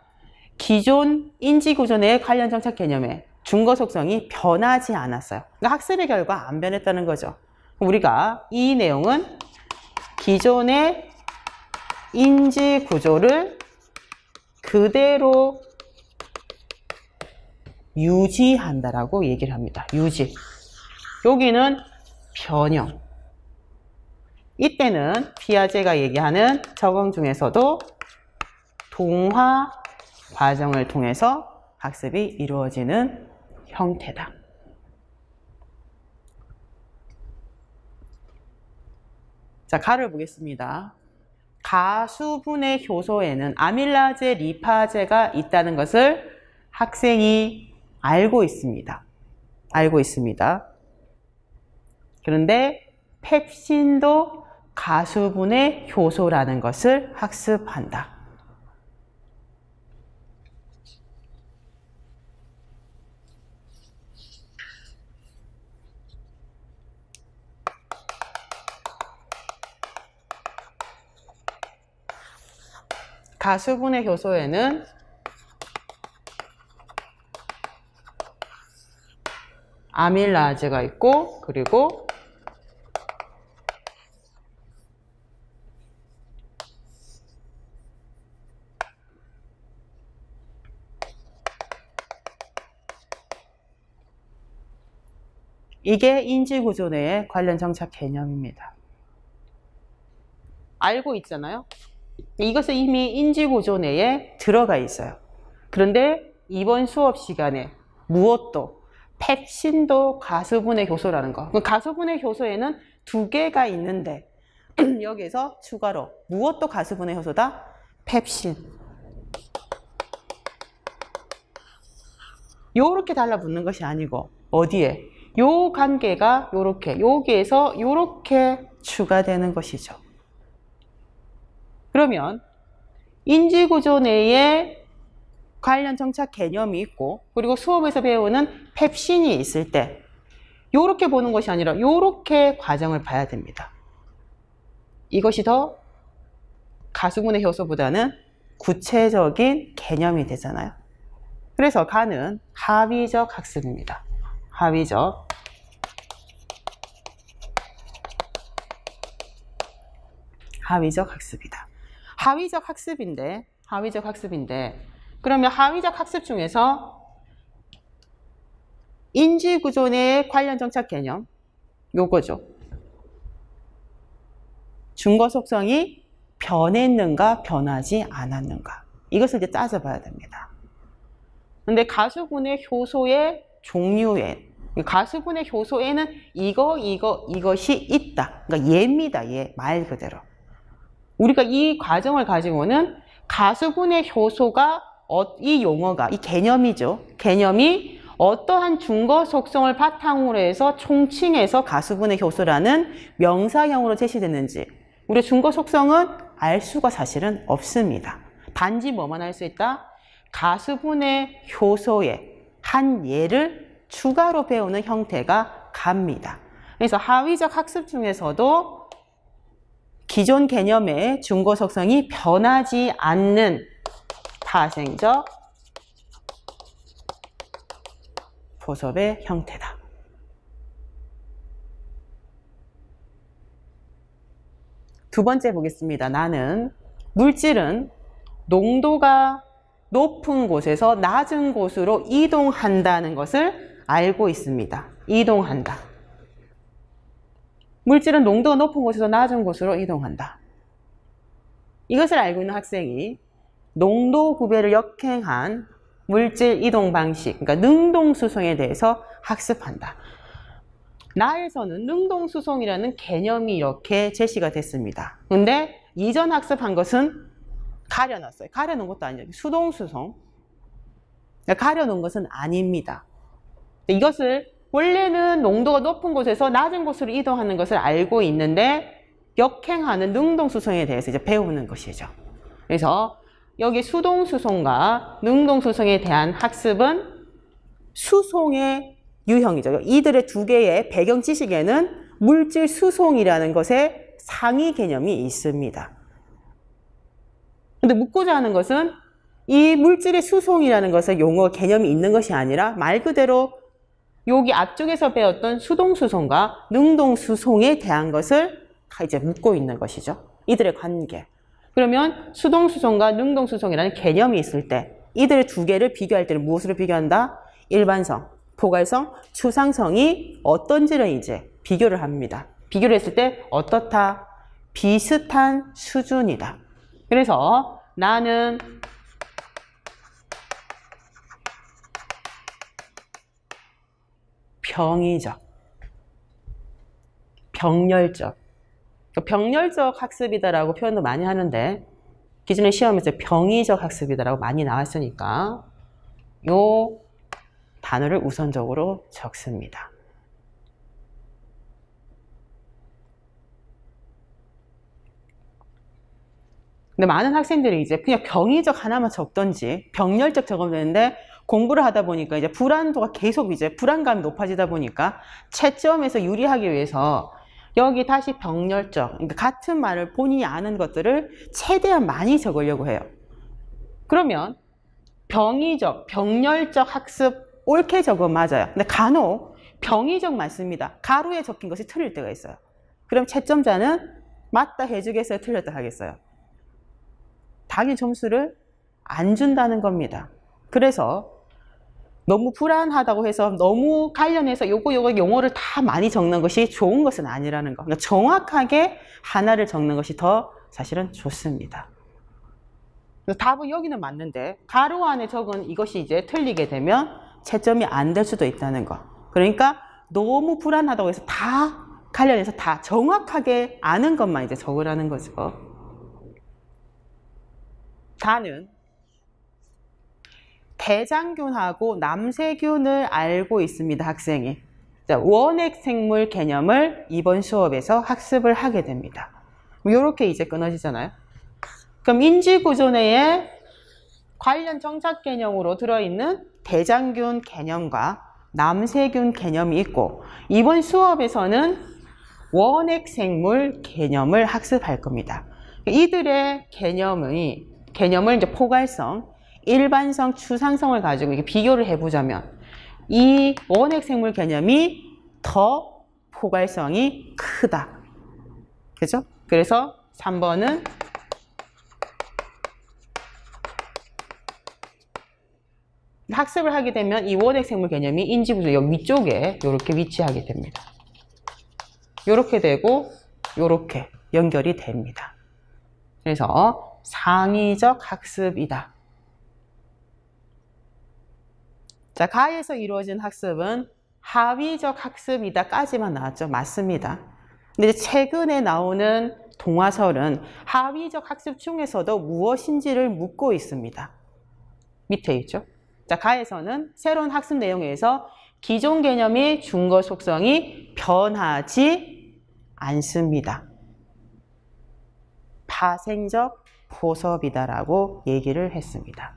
기존 인지구조 내의 관련 정착 개념의 준거 속성이 변하지 않았어요. 그러니까 학습의 결과 안 변했다는 거죠. 우리가 이 내용은 기존의 인지구조를 그대로 유지한다라고 얘기를 합니다. 유지. 여기는 변형. 이때는 피아제가 얘기하는 적응 중에서도 동화 과정을 통해서 학습이 이루어지는 형태다. 자, 가를 보겠습니다. 가수분해 효소에는 아밀라제, 리파제가 있다는 것을 학생이 알고 있습니다. 그런데 펩신도 가수분해 효소라는 것을 학습한다. 가수분해 효소에는 아밀라제가 있고 그리고 이게 인지구조 내의 관련 정착 개념입니다. 알고 있잖아요. 이것은 이미 인지구조 내에 들어가 있어요. 그런데 이번 수업 시간에 무엇도 펩신도 가수분해 효소라는 거. 가수분해 효소에는 두 개가 있는데 여기에서 추가로 무엇도 가수분해 효소다? 펩신. 요렇게 달라붙는 것이 아니고 어디에? 요 관계가 요렇게, 여기에서 요렇게 추가되는 것이죠. 그러면 인지구조 내에 관련 정착 개념이 있고, 그리고 수업에서 배우는 펩신이 있을 때 요렇게 보는 것이 아니라 요렇게 과정을 봐야 됩니다. 이것이 더 가수분해 효소보다는 구체적인 개념이 되잖아요. 그래서 가는 하위적 학습입니다. 하위적 학습이다. 하위적 학습인데 그러면 하위적 학습 중에서 인지구조 내의 관련 정착 개념 요거죠. 증거 속성이 변했는가 변하지 않았는가, 이것을 이제 따져봐야 됩니다. 근데 가수분해 효소의 종류에, 가수분해 효소에는 이것이 있다. 그러니까 얘입니다. 얘 말 그대로. 우리가 이 과정을 가지고는 가수분해 효소가 이 용어가, 이 개념이죠. 개념이 어떠한 증거 속성을 바탕으로 해서 총칭해서 가수분해 효소라는 명사형으로 제시됐는지 우리가 증거 속성은 알 수가 사실은 없습니다. 단지 뭐만 알 수 있다? 가수분해 효소의 한 예를 추가로 배우는 형태가 갑니다. 그래서 하위적 학습 중에서도 기존 개념의 증거 속성이 변하지 않는 파생적 보섭의 형태다. 두 번째 보겠습니다. 나는 물질은 농도가 높은 곳에서 낮은 곳으로 이동한다는 것을 알고 있습니다. 이동한다. 물질은 농도가 높은 곳에서 낮은 곳으로 이동한다. 이것을 알고 있는 학생이 농도 구배를 역행한 물질 이동 방식, 그러니까 능동수송에 대해서 학습한다. 나에서는 능동수송이라는 개념이 이렇게 제시가 됐습니다. 근데 이전 학습한 것은 가려놨어요. 가려놓은 것도 아니에요. 수동수송. 그러니까 가려놓은 것은 아닙니다. 이것을 원래는 농도가 높은 곳에서 낮은 곳으로 이동하는 것을 알고 있는데 역행하는 능동수송에 대해서 이제 배우는 것이죠. 그래서 여기 수동수송과 능동수송에 대한 학습은 수송의 유형이죠. 이들의 두 개의 배경 지식에는 물질 수송이라는 것의 상위 개념이 있습니다. 근데 묻고자 하는 것은 이 물질의 수송이라는 것의 용어 개념이 있는 것이 아니라 말 그대로 여기 앞쪽에서 배웠던 수동수송과 능동수송에 대한 것을 이제 묻고 있는 것이죠. 이들의 관계. 그러면 수동수송과 능동수송이라는 개념이 있을 때 이들의 두 개를 비교할 때는 무엇으로 비교한다? 일반성, 포괄성, 추상성이 어떤지를 이제 비교를 합니다. 비교를 했을 때 어떻다? 비슷한 수준이다. 그래서 나는 병의적, 병렬적, 병렬적 학습이다라고 표현도 많이 하는데 기존의 시험에서 병의적 학습이다라고 많이 나왔으니까 요 단어를 우선적으로 적습니다. 근데 많은 학생들이 이제 그냥 병의적 하나만 적던지 병렬적 적으면 되는데 공부를 하다 보니까 이제 불안도가 계속 이제 불안감이 높아지다 보니까 채점에서 유리하기 위해서 여기 다시 병렬적, 그러니까 같은 말을 본인이 아는 것들을 최대한 많이 적으려고 해요. 그러면 병의적, 병렬적 학습 옳게 적으면 맞아요. 근데 간혹 병의적 맞습니다. 가로에 적힌 것이 틀릴 때가 있어요. 그럼 채점자는 맞다 해주겠어요? 틀렸다 하겠어요? 당연히 점수를 안 준다는 겁니다. 그래서 너무 불안하다고 해서 너무 관련해서 요거 용어를 다 많이 적는 것이 좋은 것은 아니라는 거. 그러니까 정확하게 하나를 적는 것이 더 사실은 좋습니다. 답은 여기는 맞는데 가로 안에 적은 이것이 이제 틀리게 되면 채점이 안 될 수도 있다는 거. 그러니까 너무 불안하다고 해서 다 관련해서 다 정확하게 아는 것만 이제 적으라는 거죠. 다는 대장균하고 남세균을 알고 있습니다, 학생이. 자, 원핵생물 개념을 이번 수업에서 학습을 하게 됩니다. 이렇게 이제 끊어지잖아요. 그럼 인지구조 내에 관련 정착 개념으로 들어있는 대장균 개념과 남세균 개념이 있고, 이번 수업에서는 원핵생물 개념을 학습할 겁니다. 이들의 개념을 이제 포괄성, 일반성, 추상성을 가지고 이렇게 비교를 해보자면 이 원핵생물 개념이 더 포괄성이 크다. 그죠? 그래서 3번은 학습을 하게 되면 이 원핵생물 개념이 인지구조 여기 위쪽에 이렇게 위치하게 됩니다. 이렇게 되고 이렇게 연결이 됩니다. 그래서 상위적 학습이다. 자, 가에서 이루어진 학습은 하위적 학습이다까지만 나왔죠. 맞습니다. 근데 이제 최근에 나오는 동화설은 하위적 학습 중에서도 무엇인지를 묻고 있습니다. 밑에 있죠. 자, 가에서는 새로운 학습 내용에 의해서 기존 개념의 준거 속성이 변하지 않습니다. 파생적 포섭이다라고 얘기를 했습니다.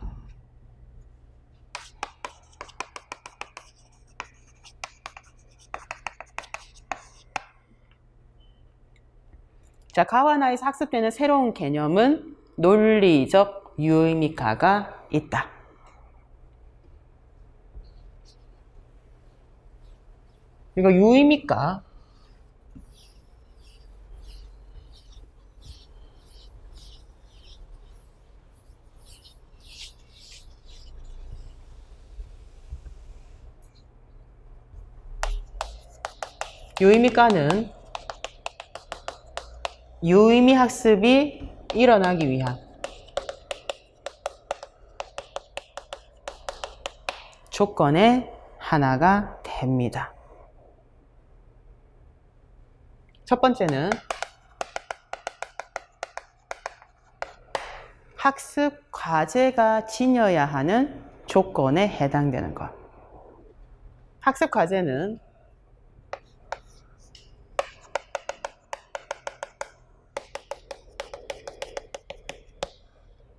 자, 가와 나에서 학습되는 새로운 개념은 논리적 유의미가가 있다. 이거 유의미가 유의미가는 유의미 학습이 일어나기 위한 조건의 하나가 됩니다. 첫 번째는 학습 과제가 지녀야 하는 조건에 해당되는 것. 학습 과제는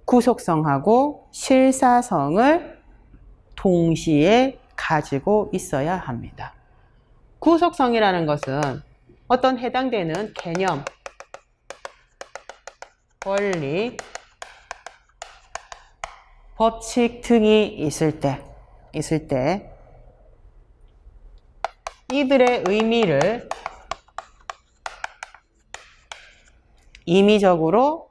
구속성하고 실사성을 동시에 가지고 있어야 합니다. 구속성이라는 것은 어떤 해당되는 개념, 원리, 법칙 등이 있을 때 이들의 의미를 임의적으로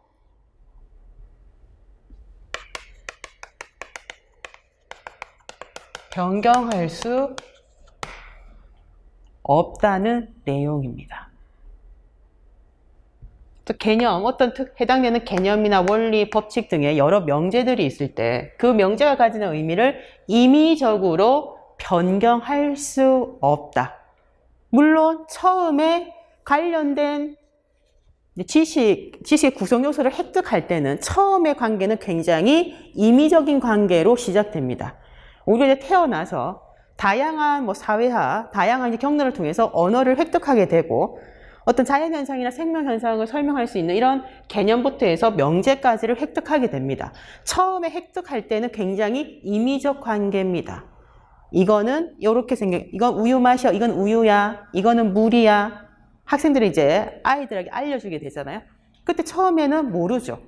변경할 수 없다는 내용입니다. 개념, 어떤 해당되는 개념이나 원리, 법칙 등의 여러 명제들이 있을 때 그 명제가 가지는 의미를 임의적으로 변경할 수 없다. 물론 처음에 관련된 지식의 구성 요소를 획득할 때는 처음의 관계는 굉장히 임의적인 관계로 시작됩니다. 우리가 이제 태어나서 다양한 사회화, 다양한 경로를 통해서 언어를 획득하게 되고 어떤 자연현상이나 생명현상을 설명할 수 있는 이런 개념부터 해서 명제까지를 획득하게 됩니다. 처음에 획득할 때는 굉장히 임의적 관계입니다. 이거는 이렇게 이건 우유 마셔, 이건 우유야, 이거는 물이야. 학생들이 이제 아이들에게 알려주게 되잖아요. 그때 처음에는 모르죠.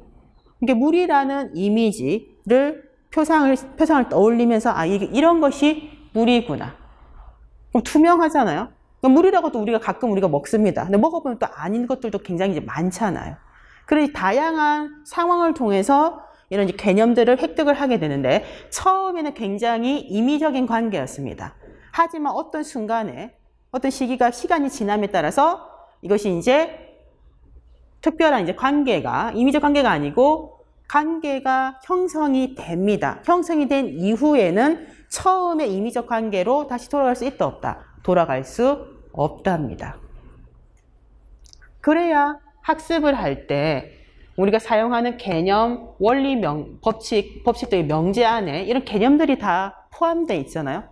이게 물이라는 이미지를 표상을 떠올리면서 이런 것이 물이구나. 그럼 투명하잖아요. 물이라고도 우리가 가끔 먹습니다. 근데 먹어보면 또 아닌 것들도 굉장히 이제 많잖아요. 그래서 다양한 상황을 통해서 이런 개념들을 획득을 하게 되는데 처음에는 굉장히 임의적인 관계였습니다. 하지만 어떤 순간에 어떤 시간이 지남에 따라서 이것이 이제 특별한 이제 관계가 임의적 관계가 아니고 관계가 형성이 됩니다. 형성이 된 이후에는 처음의 임의적 관계로 다시 돌아갈 수 있다 없다? 돌아갈 수 없답니다. 그래야 학습을 할 때 우리가 사용하는 개념, 원리, 법칙들의 명제 안에 이런 개념들이 다 포함되어 있잖아요.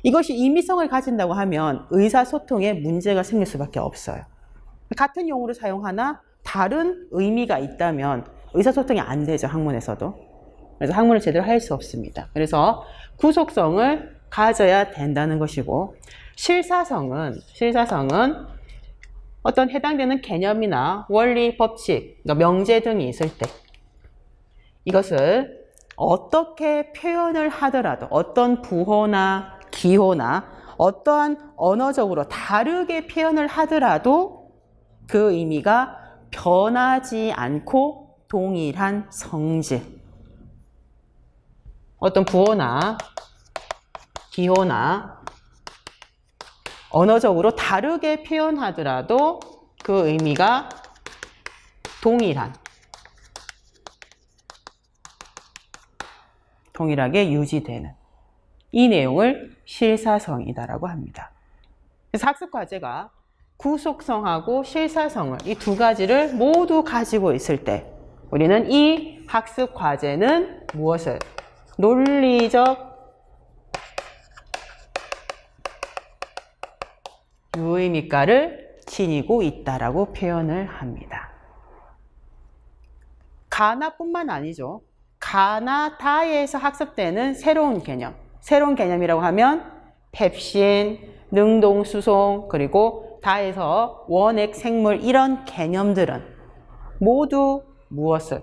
이것이 임의성을 가진다고 하면 의사소통에 문제가 생길 수밖에 없어요. 같은 용어를 사용하나 다른 의미가 있다면 의사소통이 안 되죠, 학문에서도. 그래서 학문을 제대로 할 수 없습니다. 그래서 구속성을 가져야 된다는 것이고, 실사성은 어떤 해당되는 개념이나 원리, 법칙, 명제 등이 있을 때 이것을 어떻게 표현을 하더라도 어떤 부호나 기호나 어떠한 언어적으로 다르게 표현을 하더라도 그 의미가 변하지 않고 동일한 성질. 어떤 부호나 기호나 언어적으로 다르게 표현하더라도 그 의미가 동일하게 유지되는 이 내용을 실사성이다라고 합니다. 그래서 학습과제가 구속성하고 실사성을 이 두 가지를 모두 가지고 있을 때 우리는 이 학습과제는 무엇을? 논리적 유의미가를 지니고 있다라고 표현을 합니다. 가나뿐만 아니죠. 가나 다에서 학습되는 새로운 개념이라고 하면 펩신, 능동수송, 그리고 다에서 원액, 생물 이런 개념들은 모두 무엇을?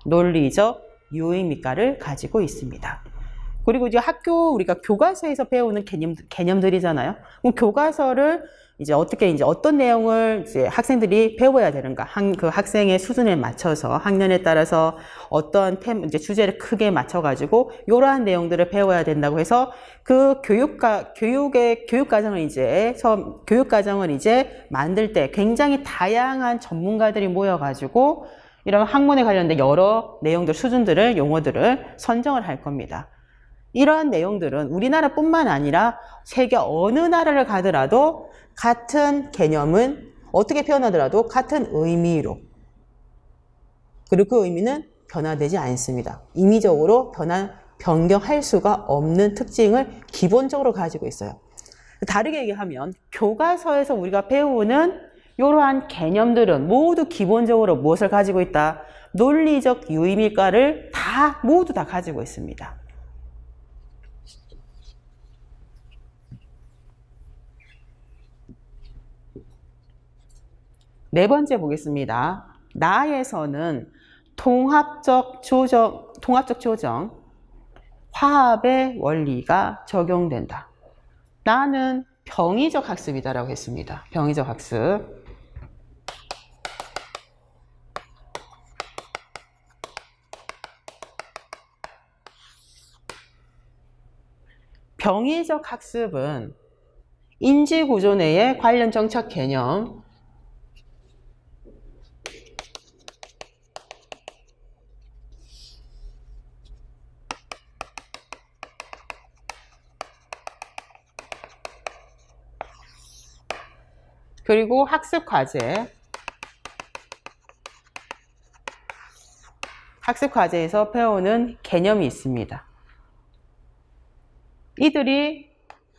논리적 유의미가를 가지고 있습니다. 그리고 이제 우리가 교과서에서 배우는 개념들이잖아요. 그럼 교과서를 이제 어떤 내용을 이제 학생들이 배워야 되는가? 그 학생의 수준에 맞춰서 학년에 따라서 어떤 이제 주제를 크게 맞춰가지고 이러한 내용들을 배워야 된다고 해서 그 교육과정을 이제 만들 때 굉장히 다양한 전문가들이 모여가지고 이런 학문에 관련된 여러 내용들, 수준들을, 용어들을 선정을 할 겁니다. 이러한 내용들은 우리나라뿐만 아니라 세계 어느 나라를 가더라도 같은 개념은 어떻게 표현하더라도 같은 의미로, 그리고 그 의미는 변화되지 않습니다. 임의적으로 변경할 수가 없는 특징을 기본적으로 가지고 있어요. 다르게 얘기하면 교과서에서 우리가 배우는 이러한 개념들은 모두 기본적으로 무엇을 가지고 있다? 논리적 유의미가를 모두 다 가지고 있습니다. 네 번째 보겠습니다. 나에서는 통합적 조정, 화합의 원리가 적용된다. 나는 병의적 학습이다라고 했습니다. 병의적 학습. 병의적 학습은 인지구조 내의 관련 정책 개념, 그리고 학습과제에서 배우는 개념이 있습니다. 이들이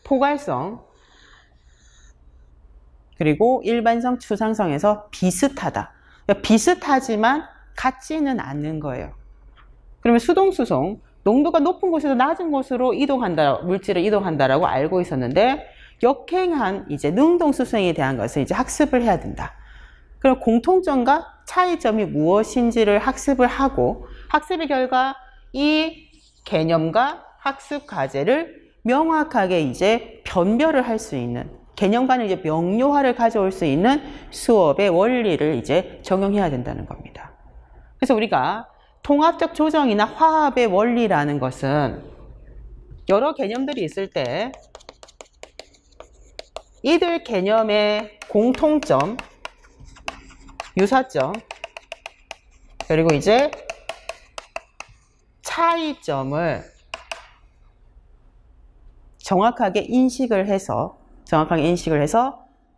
포괄성, 그리고 일반성, 추상성에서 비슷하다. 그러니까 비슷하지만 같지는 않는 거예요. 그러면 수동수송, 농도가 높은 곳에서 낮은 곳으로 물질을 이동한다라고 알고 있었는데 역행한 이제 능동수송에 대한 것을 이제 학습을 해야 된다. 그럼 공통점과 차이점이 무엇인지를 학습을 하고 학습의 결과 이 개념과 학습 과제를 명확하게 이제 변별을 할 수 있는 개념과는 이제 명료화를 가져올 수 있는 수업의 원리를 이제 적용해야 된다는 겁니다. 그래서 우리가 통합적 조정이나 화합의 원리라는 것은 여러 개념들이 있을 때 이들 개념의 공통점, 유사점, 그리고 이제 차이점을 정확하게 인식을 해서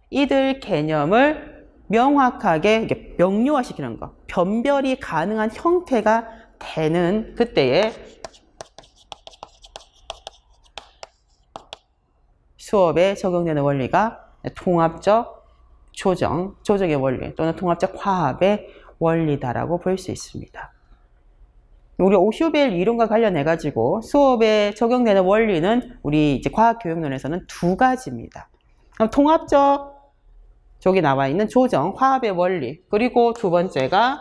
이들 개념을 명확하게 명료화시키는 것, 변별이 가능한 형태가 되는 그때에 수업에 적용되는 원리가 통합적 조정의 원리 또는 통합적 화합의 원리다라고 볼 수 있습니다. 우리 오쇼벨 이론과 관련해가지고 수업에 적용되는 원리는 우리 이제 과학교육론에서는 두 가지입니다. 그럼 통합적 저기 나와 있는 조정, 화합의 원리, 그리고 두 번째가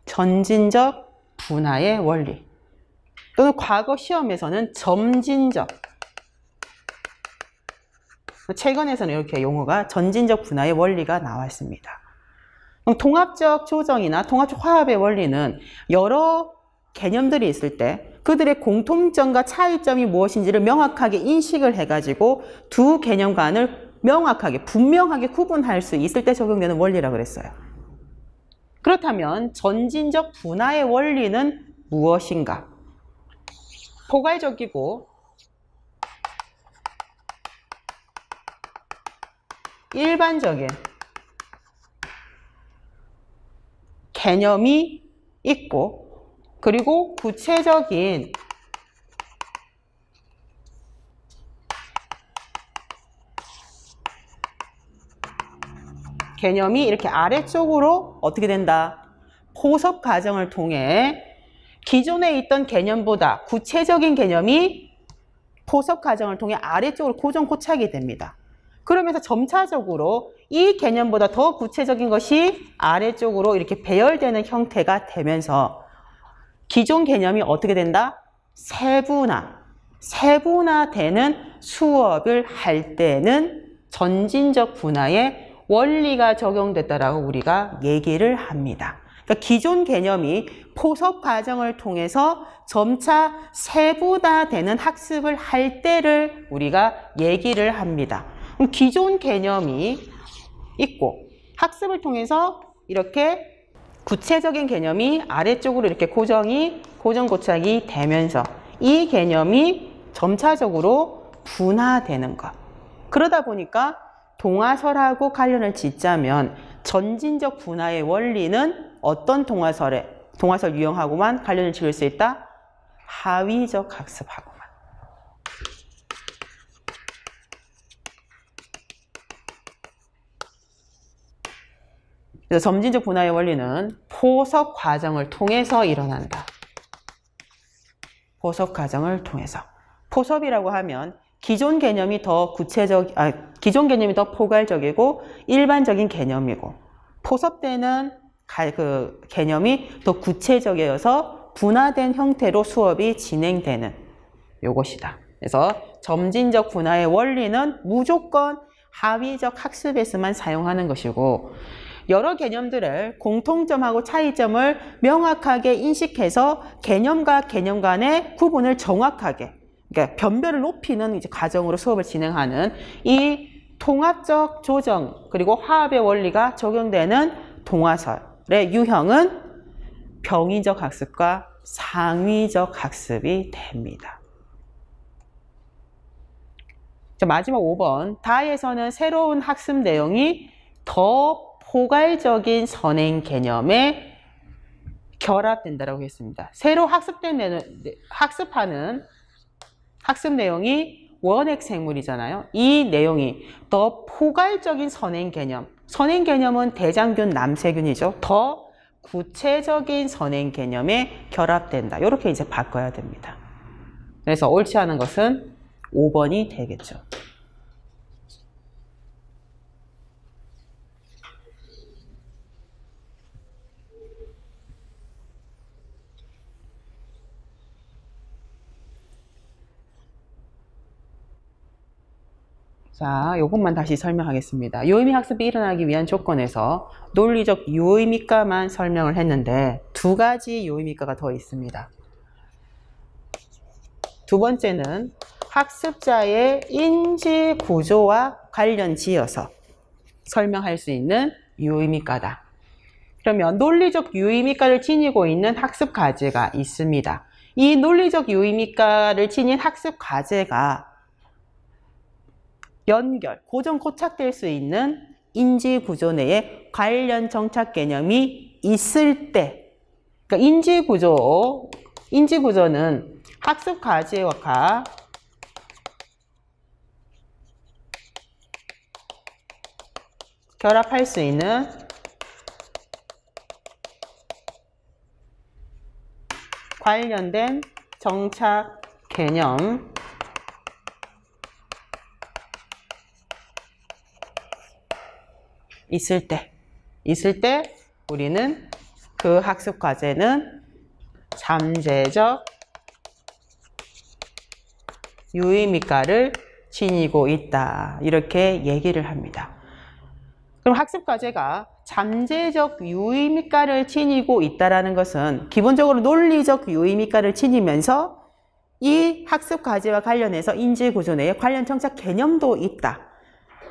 전진적 분화의 원리 또는 과거 시험에서는 점진적, 최근에서는 이렇게 용어가 전진적 분화의 원리가 나왔습니다. 그럼 통합적 조정이나 통합적 화합의 원리는 여러 개념들이 있을 때 그들의 공통점과 차이점이 무엇인지를 명확하게 인식을 해가지고 두 개념 간을 명확하게, 분명하게 구분할 수 있을 때 적용되는 원리라고 그랬어요. 그렇다면 전진적 분화의 원리는 무엇인가? 포괄적이고 일반적인 개념이 있고 그리고 구체적인 개념이 이렇게 아래쪽으로 어떻게 된다? 포섭 과정을 통해 기존에 있던 개념보다 구체적인 개념이 포섭 과정을 통해 아래쪽으로 고정포착이 됩니다. 그러면서 점차적으로 이 개념보다 더 구체적인 것이 아래쪽으로 이렇게 배열되는 형태가 되면서 기존 개념이 어떻게 된다? 세분화되는 수업을 할 때는 전진적 분화의 원리가 적용됐다라고 우리가 얘기를 합니다. 그러니까 기존 개념이 포섭 과정을 통해서 점차 세분화되는 학습을 할 때를 우리가 얘기를 합니다. 그럼 기존 개념이 있고 학습을 통해서 이렇게 구체적인 개념이 아래쪽으로 이렇게 고정고착이 되면서 이 개념이 점차적으로 분화되는 것. 그러다 보니까 동화설하고 관련을 짓자면 전진적 분화의 원리는 어떤 동화설 유형하고만 관련을 지을 수 있다? 하위적 학습하고만. 그래서 점진적 분화의 원리는 포섭 과정을 통해서 일어난다. 포섭 과정을 통해서. 포섭이라고 하면 기존 개념이 더 기존 개념이 더 포괄적이고 일반적인 개념이고 포섭 때는 그 개념이 더 구체적이어서 분화된 형태로 수업이 진행되는 요것이다. 그래서 점진적 분화의 원리는 무조건 하위적 학습에서만 사용하는 것이고 여러 개념들을 공통점하고 차이점을 명확하게 인식해서 개념과 개념 간의 구분을 정확하게, 그러니까 변별을 높이는 이제 과정으로 수업을 진행하는 이 통합적 조정 그리고 화합의 원리가 적용되는 동화설의 유형은 병의적 학습과 상위적 학습이 됩니다. 자, 마지막 5번. 다에서는 새로운 학습 내용이 더 포괄적인 선행 개념에 결합된다라고 했습니다. 새로 학습하는 학습 내용이 원핵 생물이잖아요. 이 내용이 더 포괄적인 선행 개념. 선행 개념은 대장균, 남세균이죠. 더 구체적인 선행 개념에 결합된다. 이렇게 이제 바꿔야 됩니다. 그래서 옳지 않은 것은 5번이 되겠죠. 자, 요것만 다시 설명하겠습니다. 유의미 학습이 일어나기 위한 조건에서 논리적 유의미가만 설명을 했는데 두 가지 유의미가가 더 있습니다. 두 번째는 학습자의 인지 구조와 관련 지어서 설명할 수 있는 유의미가다. 그러면 논리적 유의미가를 지니고 있는 학습 과제가 있습니다. 이 논리적 유의미가를 지닌 학습 과제가 연결, 고정 고착될 수 있는 인지 구조 내에 관련 정착 개념이 있을 때, 그러니까 인지 구조는 학습 과제와 결합할 수 있는 관련된 정착 개념 있을 때 우리는 그 학습 과제는 잠재적 유의미가를 지니고 있다. 이렇게 얘기를 합니다. 그럼 학습 과제가 잠재적 유의미가를 지니고 있다는 것은 기본적으로 논리적 유의미가를 지니면서 이 학습 과제와 관련해서 인지구조 내에 관련 정착 개념도 있다.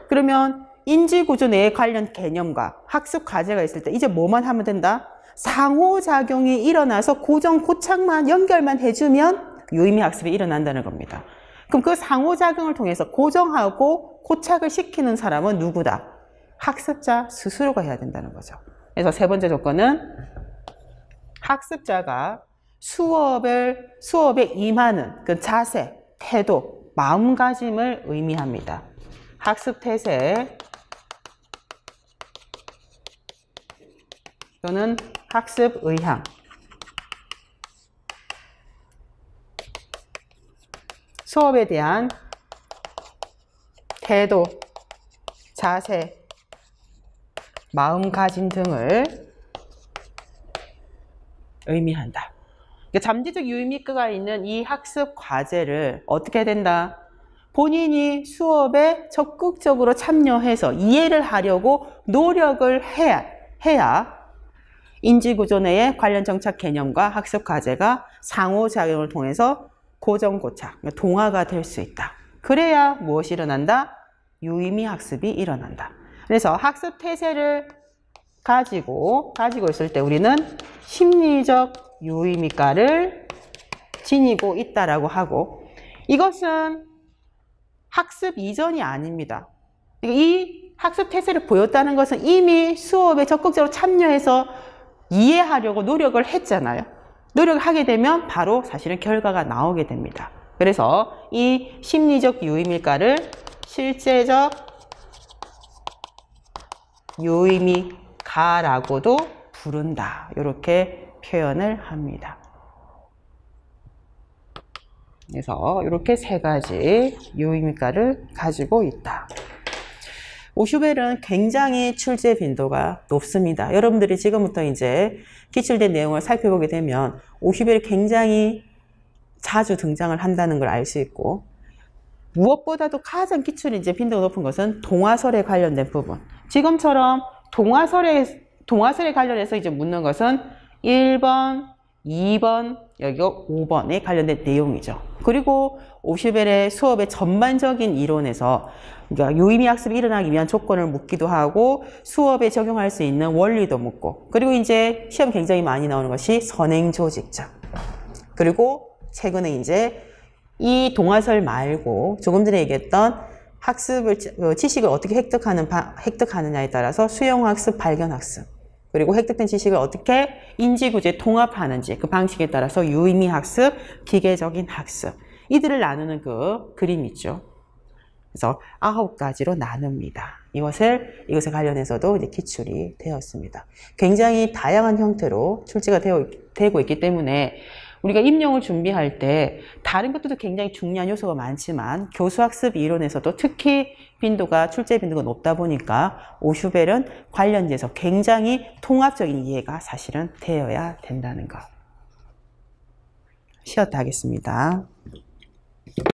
그러면 인지구조 내에 관련 개념과 학습 과제가 있을 때 이제 뭐만 하면 된다? 상호작용이 일어나서 고정 고착만 연결만 해주면 유의미 학습이 일어난다는 겁니다. 그럼 그 상호작용을 통해서 고정하고 고착을 시키는 사람은 누구다? 학습자 스스로가 해야 된다는 거죠. 그래서 세 번째 조건은 학습자가 수업에 임하는 그 자세, 태도, 마음가짐을 의미합니다. 학습 태세 또는 학습 의향, 수업에 대한 태도, 자세, 마음가짐 등을 의미한다. 그러니까 잠재적 유의미가가 있는 이 학습 과제를 어떻게 해야 된다? 본인이 수업에 적극적으로 참여해서 이해를 하려고 노력을 해야 인지구조 내의 관련 정착 개념과 학습 과제가 상호작용을 통해서 고정고착, 동화가 될 수 있다. 그래야 무엇이 일어난다? 유의미 학습이 일어난다. 그래서 학습 태세를 가지고 있을 때 우리는 심리적 유의미가를 지니고 있다라고 하고, 이것은 학습 이전이 아닙니다. 이 학습 태세를 보였다는 것은 이미 수업에 적극적으로 참여해서 이해하려고 노력을 했잖아요. 노력을 하게 되면 바로 사실은 결과가 나오게 됩니다. 그래서 이 심리적 유의미가를 실제적 유의미가라고도 부른다. 이렇게 표현을 합니다. 그래서 이렇게 세 가지 유의미가를 가지고 있다. 오슈벨은 굉장히 출제 빈도가 높습니다. 여러분들이 지금부터 이제 기출된 내용을 살펴보게 되면 오슈벨이 굉장히 자주 등장을 한다는 걸 알 수 있고, 무엇보다도 가장 기출이 이제 빈도가 높은 것은 동화설에 관련된 부분. 지금처럼 동화설에 관련해서 이제 묻는 것은 1번, 2번, 여기가 5번에 관련된 내용이죠. 그리고 오슈벨의 수업의 전반적인 이론에서 그러니까 유의미 학습이 일어나기 위한 조건을 묻기도 하고 수업에 적용할 수 있는 원리도 묻고, 그리고 이제 시험 굉장히 많이 나오는 것이 선행조직적. 그리고 최근에 이제 이 동화설 말고 조금 전에 얘기했던 지식을 어떻게 획득하느냐에 따라서 수용학습, 발견학습, 그리고 획득된 지식을 어떻게 인지구조에 통합하는지 그 방식에 따라서 유의미 학습, 기계적인 학습, 이들을 나누는 그 그림이 있죠. 그래서 9가지로 나눕니다. 이것에 관련해서도 이제 기출이 되었습니다. 굉장히 다양한 형태로 출제가 되고 있기 때문에 우리가 임용을 준비할 때 다른 것들도 굉장히 중요한 요소가 많지만 교수학습 이론에서도 특히 출제 빈도가 높다 보니까 오슈벨은 관련돼서 굉장히 통합적인 이해가 사실은 되어야 된다는 것. 쉬었다 하겠습니다.